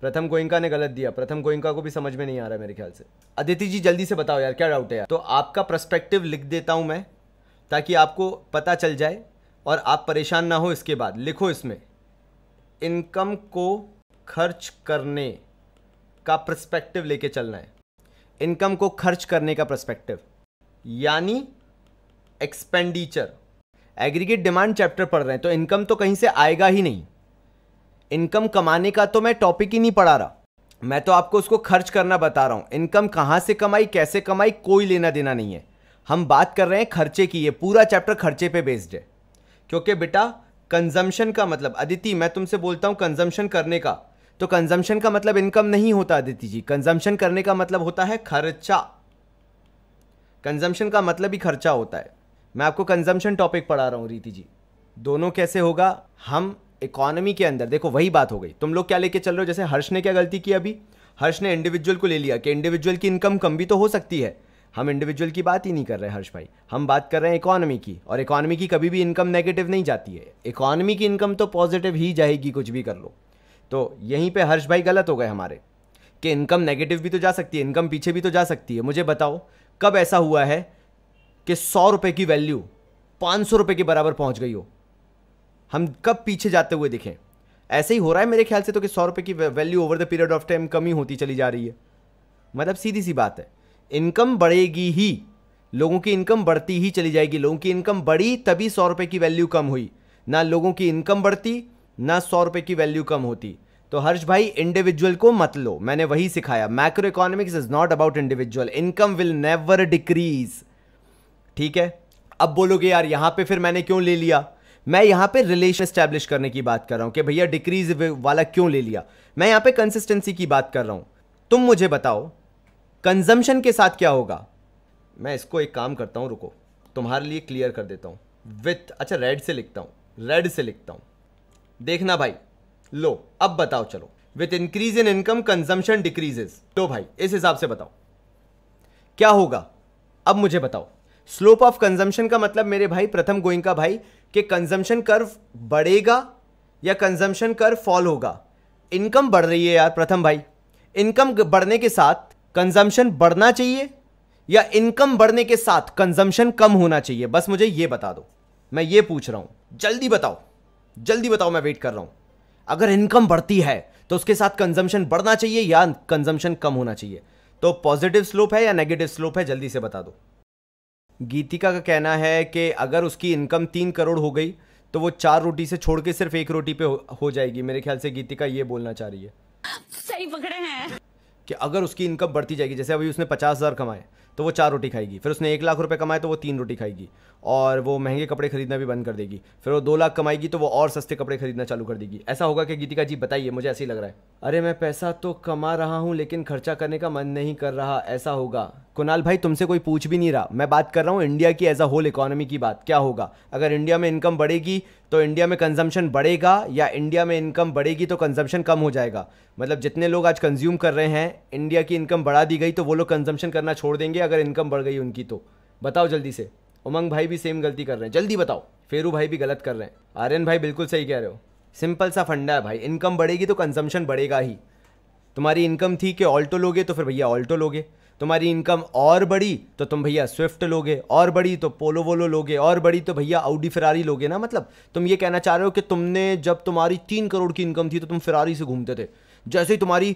प्रथम गोयंका ने गलत दिया, प्रथम गोयंका को भी समझ में नहीं आ रहा है मेरे ख्याल से। अदिति जी जल्दी से बताओ यार, क्या डाउट है यार। तो आपका पर्सपेक्टिव लिख देता हूँ मैं, ताकि आपको पता चल जाए और आप परेशान ना हो। इसके बाद लिखो इसमें, इनकम को खर्च करने का पर्सपेक्टिव लेके चलना है। इनकम को खर्च करने का पर्सपेक्टिव यानी एक्सपेंडिचर। एग्रीगेट डिमांड चैप्टर पढ़ रहे हैं तो इनकम तो कहीं से आएगा ही नहीं। इनकम कमाने का तो मैं टॉपिक ही नहीं पढ़ा रहा, मैं तो आपको उसको खर्च करना बता रहा हूं। इनकम कहां से कमाई, कैसे कमाई, कोई लेना देना नहीं है। हम बात कर रहे हैं खर्चे की, ये पूरा चैप्टर खर्चे पे बेस्ड है। क्योंकि बेटा कंजम्पशन का मतलब, अदिति मैं तुमसे बोलता हूं कंजम्पशन करने का, तो कंजम्पशन का मतलब इनकम नहीं होता अदिति जी, कंजम्पशन करने का मतलब होता है खर्चा। कंजम्पशन का मतलब ही खर्चा होता है। मैं आपको कंजम्पशन टॉपिक पढ़ा रहा हूं रीति जी। दोनों कैसे होगा, हम इकोनॉमी के अंदर देखो वही बात हो गई। तुम लोग क्या लेके चल रहे हो, जैसे हर्ष ने क्या गलती की अभी, हर्ष ने इंडिविजुअल को ले लिया कि इंडिविजुअल की इनकम कम भी तो हो सकती है। हम इंडिविजुअल की बात ही नहीं कर रहे हर्ष भाई, हम बात कर रहे हैं इकोनॉमी की, और इकोनॉमी की कभी भी इनकम नेगेटिव नहीं जाती है, इकोनॉमी की इनकम तो पॉजिटिव ही जाएगी, कुछ भी कर लो। तो यहीं पे हर्ष भाई गलत हो गए हमारे, कि इनकम नेगेटिव भी तो जा सकती है, इनकम पीछे भी तो जा सकती है। मुझे बताओ कब ऐसा हुआ है कि 100 रुपये की वैल्यू 500 रुपये के बराबर पहुंच गई हो? हम कब पीछे जाते हुए दिखें? ऐसे ही हो रहा है मेरे ख्याल से तो, कि 100 रुपये की value over the period of time कम ही होती चली जा रही है। मतलब सीधी सी बात है, इनकम बढ़ेगी ही, लोगों की इनकम बढ़ती ही चली जाएगी। लोगों की इनकम बढ़ी तभी 100 रुपये की वैल्यू कम हुई, ना लोगों की इनकम बढ़ती ना 100 रुपये की वैल्यू कम होती। तो हर्ष भाई इंडिविजुअल को मत लो, मैंने वही सिखाया, macro economics is not about individual, income will never decrease. ठीक है, अब बोलोगे यार यहां पे फिर मैंने क्यों ले लिया? मैं यहां पे रिलेशन एस्टैब्लिश करने की बात कर रहा हूं कि भैया डिक्रीज वाला क्यों ले लिया। मैं यहां पे कंसिस्टेंसी की बात कर रहा हूं। तुम मुझे बताओ कंजम्पशन के साथ क्या होगा? मैं इसको एक काम करता हूं, रुको तुम्हारे लिए क्लियर कर देता हूं विथ, अच्छा रेड से लिखता हूं, रेड से लिखता हूं, देखना भाई। लो अब बताओ, चलो with increase in income consumption decreases. लो भाई इस हिसाब से बताओ क्या होगा। अब मुझे बताओ स्लोप ऑफ कंजम्पशन का मतलब मेरे भाई प्रथम गोइंग का भाई, कि कंजम्पशन कर्व बढ़ेगा या कंजम्पशन कर्व फॉल होगा। इनकम बढ़ रही है यार प्रथम भाई, इनकम बढ़ने के साथ कंजम्पशन बढ़ना चाहिए या इनकम बढ़ने के साथ कंजम्पशन कम होना चाहिए? बस मुझे ये बता दो, मैं ये पूछ रहा हूं, जल्दी बताओ जल्दी बताओ, मैं वेट कर रहा हूं। अगर इनकम बढ़ती है तो उसके साथ कंजम्पशन बढ़ना चाहिए या कंजम्पशन कम होना चाहिए? तो पॉजिटिव स्लोप है या नेगेटिव स्लोप है, जल्दी से बता दो। गीतिका का कहना है कि अगर उसकी इनकम 3 करोड़ हो गई तो वो 4 रोटी से छोड़ के सिर्फ 1 रोटी पे हो जाएगी। मेरे ख्याल से गीतिका ये बोलना चाह रही है, सही पकड़े हैं, कि अगर उसकी इनकम बढ़ती जाएगी, जैसे अभी उसने 50,000 कमाए तो वो 4 रोटी खाएगी, फिर उसने 1 लाख रुपए कमाए तो वो 3 रोटी खाएगी, और वो महंगे कपड़े खरीदना भी बंद कर देगी, फिर वो 2 लाख कमाएगी तो वो और सस्ते कपड़े खरीदना चालू कर देगी। ऐसा होगा कि गीतिका जी? बताइए, मुझे ऐसे ही लग रहा है। अरे मैं पैसा तो कमा रहा हूँ लेकिन खर्चा करने का मन नहीं कर रहा, ऐसा होगा। कुणाल भाई तुमसे कोई पूछ भी नहीं रहा, मैं बात कर रहा हूँ इंडिया की एज अ होल इकोनॉमी की बात। क्या होगा अगर इंडिया में इनकम बढ़ेगी तो इंडिया में कंजम्पशन बढ़ेगा, या इंडिया में इनकम बढ़ेगी तो कंजम्पशन कम हो जाएगा? मतलब जितने लोग आज कंज्यूम कर रहे हैं, इंडिया की इनकम बढ़ा दी गई तो वो लोग कंजम्पशन करना छोड़ देंगे अगर इनकम बढ़ गई उनकी? तो बताओ जल्दी से। उमंग भाई भी सेम गलती कर रहे हैं, जल्दी बताओ। फेरू भाई भी गलत कर रहे हैं। आर्यन भाई बिल्कुल सही कह रहे हो, सिंपल सा फंडा है भाई, इनकम बढ़ेगी तो कंजम्पशन बढ़ेगा ही। तुम्हारी इनकम थी कि ऑल्टो लोगे तो फिर भैया ऑल्टो लोगे, तुम्हारी इनकम और बढ़ी तो तुम भैया स्विफ्ट लोगे, और बढ़ी तो पोलो वोलो लोगे, और बढ़ी तो भैया ऑडी फरारी लोगे ना। मतलब तुम ये कहना चाह रहे हो कि तुमने जब तुम्हारी 3 करोड़ की इनकम थी तो तुम फरारी से घूमते थे, जैसे ही तुम्हारी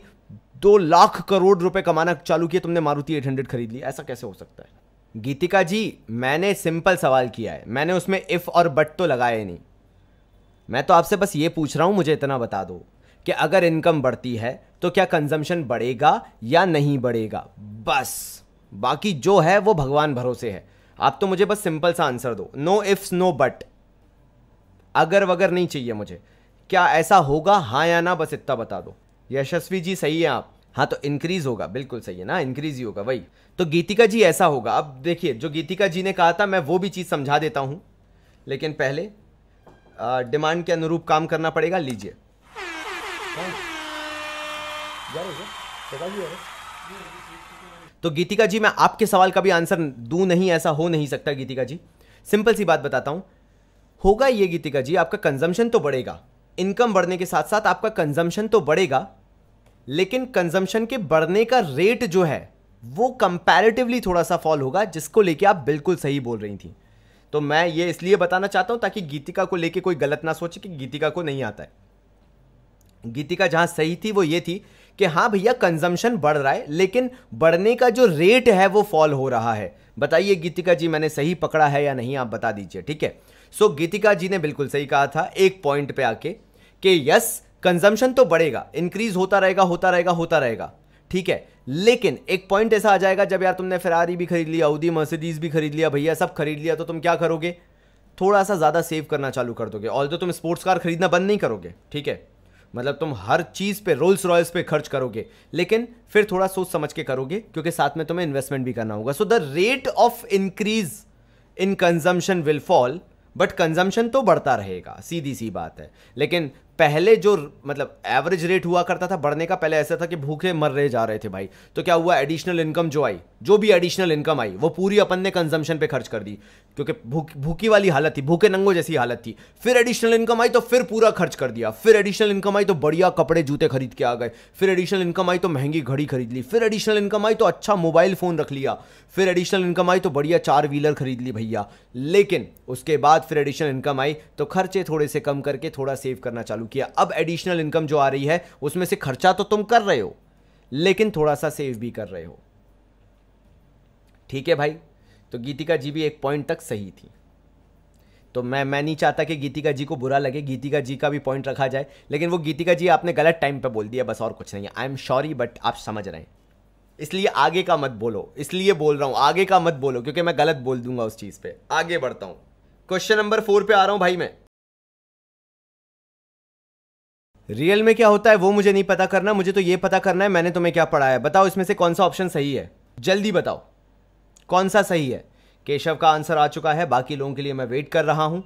2 लाख करोड़ रुपए कमाना चालू किया तुमने मारुति 800 खरीद ली? ऐसा कैसे हो सकता है? गीतिका जी मैंने सिंपल सवाल किया है, मैंने उसमें इफ और बट तो लगाया ही नहीं। मैं तो आपसे बस ये पूछ रहा हूं, मुझे इतना बता दो कि अगर इनकम बढ़ती है तो क्या कंजम्पशन बढ़ेगा या नहीं बढ़ेगा? बस बाकी जो है वो भगवान भरोसे है। आप तो मुझे बस सिंपल सा आंसर दो, नो इफ्स नो बट, अगर वगर नहीं चाहिए मुझे। क्या ऐसा होगा हाँ या ना, बस इतना बता दो। यशस्वी जी सही है आप? हाँ तो इंक्रीज होगा, बिल्कुल सही है ना, इंक्रीज ही होगा वही। तो गीतिका जी ऐसा होगा। अब देखिए जो गीतिका जी ने कहा था मैं वो भी चीज़ समझा देता हूं, लेकिन पहले डिमांड के अनुरूप काम करना पड़ेगा। लीजिए तो गीतिका जी मैं आपके सवाल का भी आंसर दूं नहीं, ऐसा हो नहीं सकता गीतिका जी। सिंपल सी बात बताता हूं, होगा ये गीतिका जी, आपका कंजम्पशन तो बढ़ेगा, इनकम बढ़ने के साथ साथ आपका कंजम्पशन तो बढ़ेगा, लेकिन कंजम्पशन के बढ़ने का रेट जो है वो कंपैरेटिवली थोड़ा सा फॉल होगा, जिसको लेके आप बिल्कुल सही बोल रही थी। तो मैं ये इसलिए बताना चाहता हूं ताकि गीतिका को लेके कोई गलत ना सोचे कि गीतिका को नहीं आता है। गीतिका जहां सही थी वो ये थी कि हाँ भैया कंजम्पशन बढ़ रहा है लेकिन बढ़ने का जो रेट है वो फॉल हो रहा है। बताइए गीतिका जी मैंने सही पकड़ा है या नहीं, आप बता दीजिए। ठीक है, सो गीतिका जी ने बिल्कुल सही कहा था एक पॉइंट पे आके कि यस कंजम्पशन तो बढ़ेगा, इंक्रीज होता रहेगा होता रहेगा होता रहेगा, ठीक है, लेकिन एक पॉइंट ऐसा आ जाएगा जब यार तुमने फेरारी भी खरीद लिया, ऑडी मर्सिडीज भी खरीद लिया, भैया सब खरीद लिया, तो तुम क्या करोगे? थोड़ा सा ज्यादा सेव करना चालू कर दोगे। ऑल्दो तुम स्पोर्ट्स कार खरीदना बंद नहीं करोगे, ठीक है, मतलब तुम हर चीज पे रोल्स रॉयल्स पे खर्च करोगे, लेकिन फिर थोड़ा सोच समझ के करोगे क्योंकि साथ में तुम्हें इन्वेस्टमेंट भी करना होगा। So the rate of increase in consumption will fall, but consumption तो बढ़ता रहेगा, सीधी सी बात है। लेकिन पहले जो मतलब एवरेज रेट हुआ करता था बढ़ने का, पहले ऐसा था कि भूखे मर रहे जा रहे थे भाई। तो क्या हुआ, एडिशनल इनकम जो आई, जो भी एडिशनल इनकम आई वो पूरी अपन ने कंजम्पशन पे खर्च कर दी, क्योंकि भूखी वाली हालत थी, भूखे नंगो जैसी हालत थी। फिर एडिशनल इनकम आई तो फिर पूरा खर्च कर दिया। फिर एडिशनल इनकम आई तो बढ़िया कपड़े जूते खरीद के आ गए। फिर एडिशनल इनकम आई तो महंगी घड़ी खरीद ली। फिर एडिशनल इनकम आई तो अच्छा मोबाइल फोन रख लिया। फिर एडिशनल इनकम आई तो बढ़िया 4 व्हीलर खरीद ली भैया। लेकिन उसके बाद फिर एडिशनल इनकम आई तो खर्चे थोड़े से कम करके थोड़ा सेव करना चालू किया। अब एडिशनल इनकम जो आ रही है उसमें से खर्चा तो तुम कर रहे हो, लेकिन थोड़ा सा सेव भी कर रहे हो। ठीक है भाई। तो गीतिका जी भी एक पॉइंट तक सही थी। तो मैं नहीं चाहता कि गीतिका जी को बुरा लगे, गीतिका जी का भी पॉइंट रखा जाए, लेकिन वो गीतिका जी आपने गलत टाइम पे बोल दिया, बस और कुछ नहीं है। आई एम सॉरी बट आप समझ रहे हैं, इसलिए आगे का मत बोलो। इसलिए बोल रहा हूं आगे का मत बोलो, क्योंकि मैं गलत बोल दूंगा उस चीज पे। आगे बढ़ता हूं, क्वेश्चन नंबर 4 पे आ रहा हूं भाई मैं। रियल में क्या होता है वो मुझे नहीं पता करना, मुझे तो ये पता करना है मैंने तुम्हें क्या पढ़ाया। बताओ इसमें से कौन सा ऑप्शन सही है, जल्दी बताओ कौन सा सही है। केशव का आंसर आ चुका है, बाकी लोगों के लिए मैं वेट कर रहा हूं।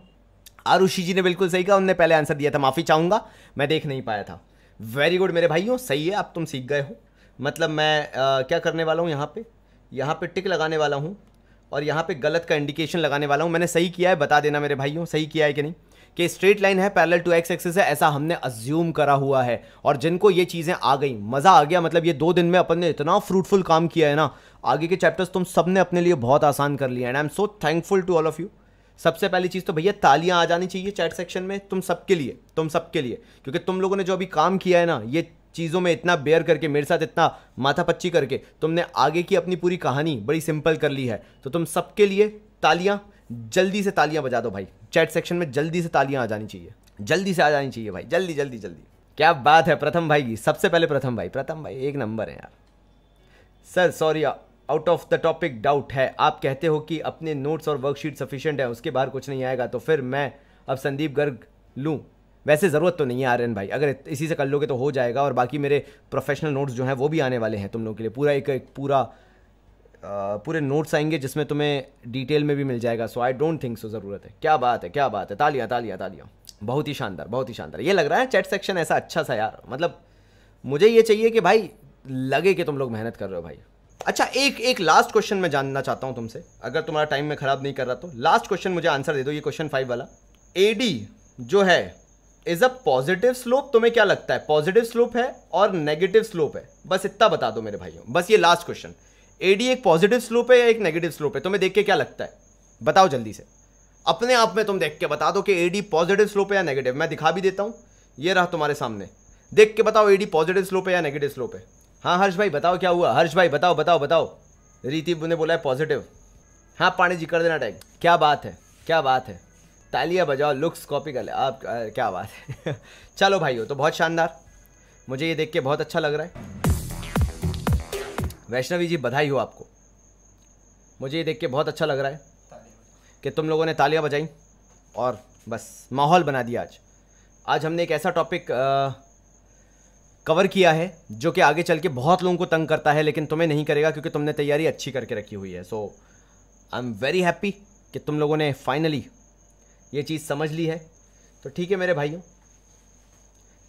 आरुषि जी ने बिल्कुल सही कहा, उन्होंने पहले आंसर दिया था, माफी चाहूंगा मैं देख नहीं पाया था। वेरी गुड मेरे भाइयों, सही है, अब तुम सीख गए हो। मतलब मैं क्या करने वाला हूँ, यहाँ पे टिक लगाने वाला हूँ और यहाँ पे गलत का इंडिकेशन लगाने वाला हूँ। मैंने सही किया है, बता देना मेरे भाइयों सही किया है कि नहीं। कि स्ट्रेट लाइन है, पैरेलल टू एक्स एक्सिस है, ऐसा हमने अज्यूम करा हुआ है। और जिनको ये चीज़ें आ गई, मज़ा आ गया। मतलब ये 2 दिन में अपन ने इतना फ्रूटफुल काम किया है ना, आगे के चैप्टर्स तुम सब ने अपने लिए बहुत आसान कर लिया। And I am so thankful to all of you. सबसे पहली चीज़ तो भैया तालियां आ जानी चाहिए चैट सेक्शन में तुम सबके लिए, क्योंकि तुम लोगों ने जो अभी काम किया है ना, ये चीज़ों में इतना बेयर करके, मेरे साथ इतना माथापच्ची करके तुमने आगे की अपनी पूरी कहानी बड़ी सिंपल कर ली है। तो तुम सबके लिए तालियां, जल्दी से तालियां बजा दो भाई। चैट सेक्शन में जल्दी से तालियां आ जानी चाहिए, जल्दी से आ जानी चाहिए भाई, जल्दी जल्दी जल्दी। क्या बात है प्रथम भाई की, सबसे पहले प्रथम भाई एक नंबर है यार। Sir sorry, out of the topic doubt है। आप कहते हो कि अपने नोट्स और वर्कशीट सफिशिएंट है, उसके बाहर कुछ नहीं आएगा, तो फिर मैं अब संदीप गर्ग लूँ? वैसे ज़रूरत तो नहीं है आर्यन भाई, अगर इसी से कर लोगे तो हो जाएगा। और बाकी मेरे प्रोफेशनल नोट्स जो हैं वो भी आने वाले हैं तुम लोगों के लिए। पूरा पूरे नोट्स आएंगे जिसमें तुम्हें डिटेल में भी मिल जाएगा। सो आई डोंट थिंक सो ज़रूरत है। क्या बात है, क्या बात है, तालियां तालियां तालियां। बहुत ही शानदार, बहुत ही शानदार। ये लग रहा है चैट सेक्शन ऐसा अच्छा सा यार, मतलब मुझे ये चाहिए कि भाई लगे कि तुम लोग मेहनत कर रहे हो भाई। अच्छा एक लास्ट क्वेश्चन मैं जानना चाहता हूँ तुमसे, अगर तुम्हारा टाइम मैं ख़राब नहीं कर रहा तो लास्ट क्वेश्चन मुझे आंसर दे दो, ये क्वेश्चन 5 वाला। AD जो है इज अ पॉजिटिव स्लोप, तुम्हें क्या लगता है पॉजिटिव स्लोप है और नेगेटिव स्लोप है? बस इतना बता दो मेरे भाइयों, बस ये लास्ट क्वेश्चन। AD एक पॉजिटिव स्लोप है या एक नेगेटिव स्लोप है? तुम्हें देख के क्या लगता है, बताओ जल्दी से, अपने आप में तुम देख के बता दो कि AD पॉजिटिव स्लोप है या नेगेटिव। मैं दिखा भी देता हूं, ये रहा तुम्हारे सामने, देख के बताओ AD पॉजिटिव स्लोप है या नेगेटिव स्लोप है। हाँ हर्ष भाई बताओ क्या हुआ, हर्ष भाई बताओ बताओ बताओ। रीति ने बोला है पॉजिटिव। हाँ पाणी जी कर देना टैग। क्या बात है, क्या बात है, तालियां बजाओ, लुक्स कॉपी कर ले आप, क्या बात है। चलो भाइयों, तो बहुत शानदार, मुझे ये देख के बहुत अच्छा लग रहा है। वैष्णवी जी बधाई हो आपको, मुझे ये देख के बहुत अच्छा लग रहा है कि तुम लोगों ने तालियां बजाई और बस माहौल बना दिया। आज हमने एक ऐसा टॉपिक कवर किया है जो कि आगे चल के बहुत लोगों को तंग करता है, लेकिन तुम्हें नहीं करेगा क्योंकि तुमने तैयारी अच्छी करके रखी हुई है। सो आई एम वेरी हैप्पी कि तुम लोगों ने फाइनली ये चीज़ समझ ली है। तो ठीक है मेरे भाइयों,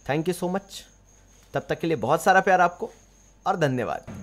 थैंक यू सो मच। तब तक के लिए बहुत सारा प्यार आपको और धन्यवाद।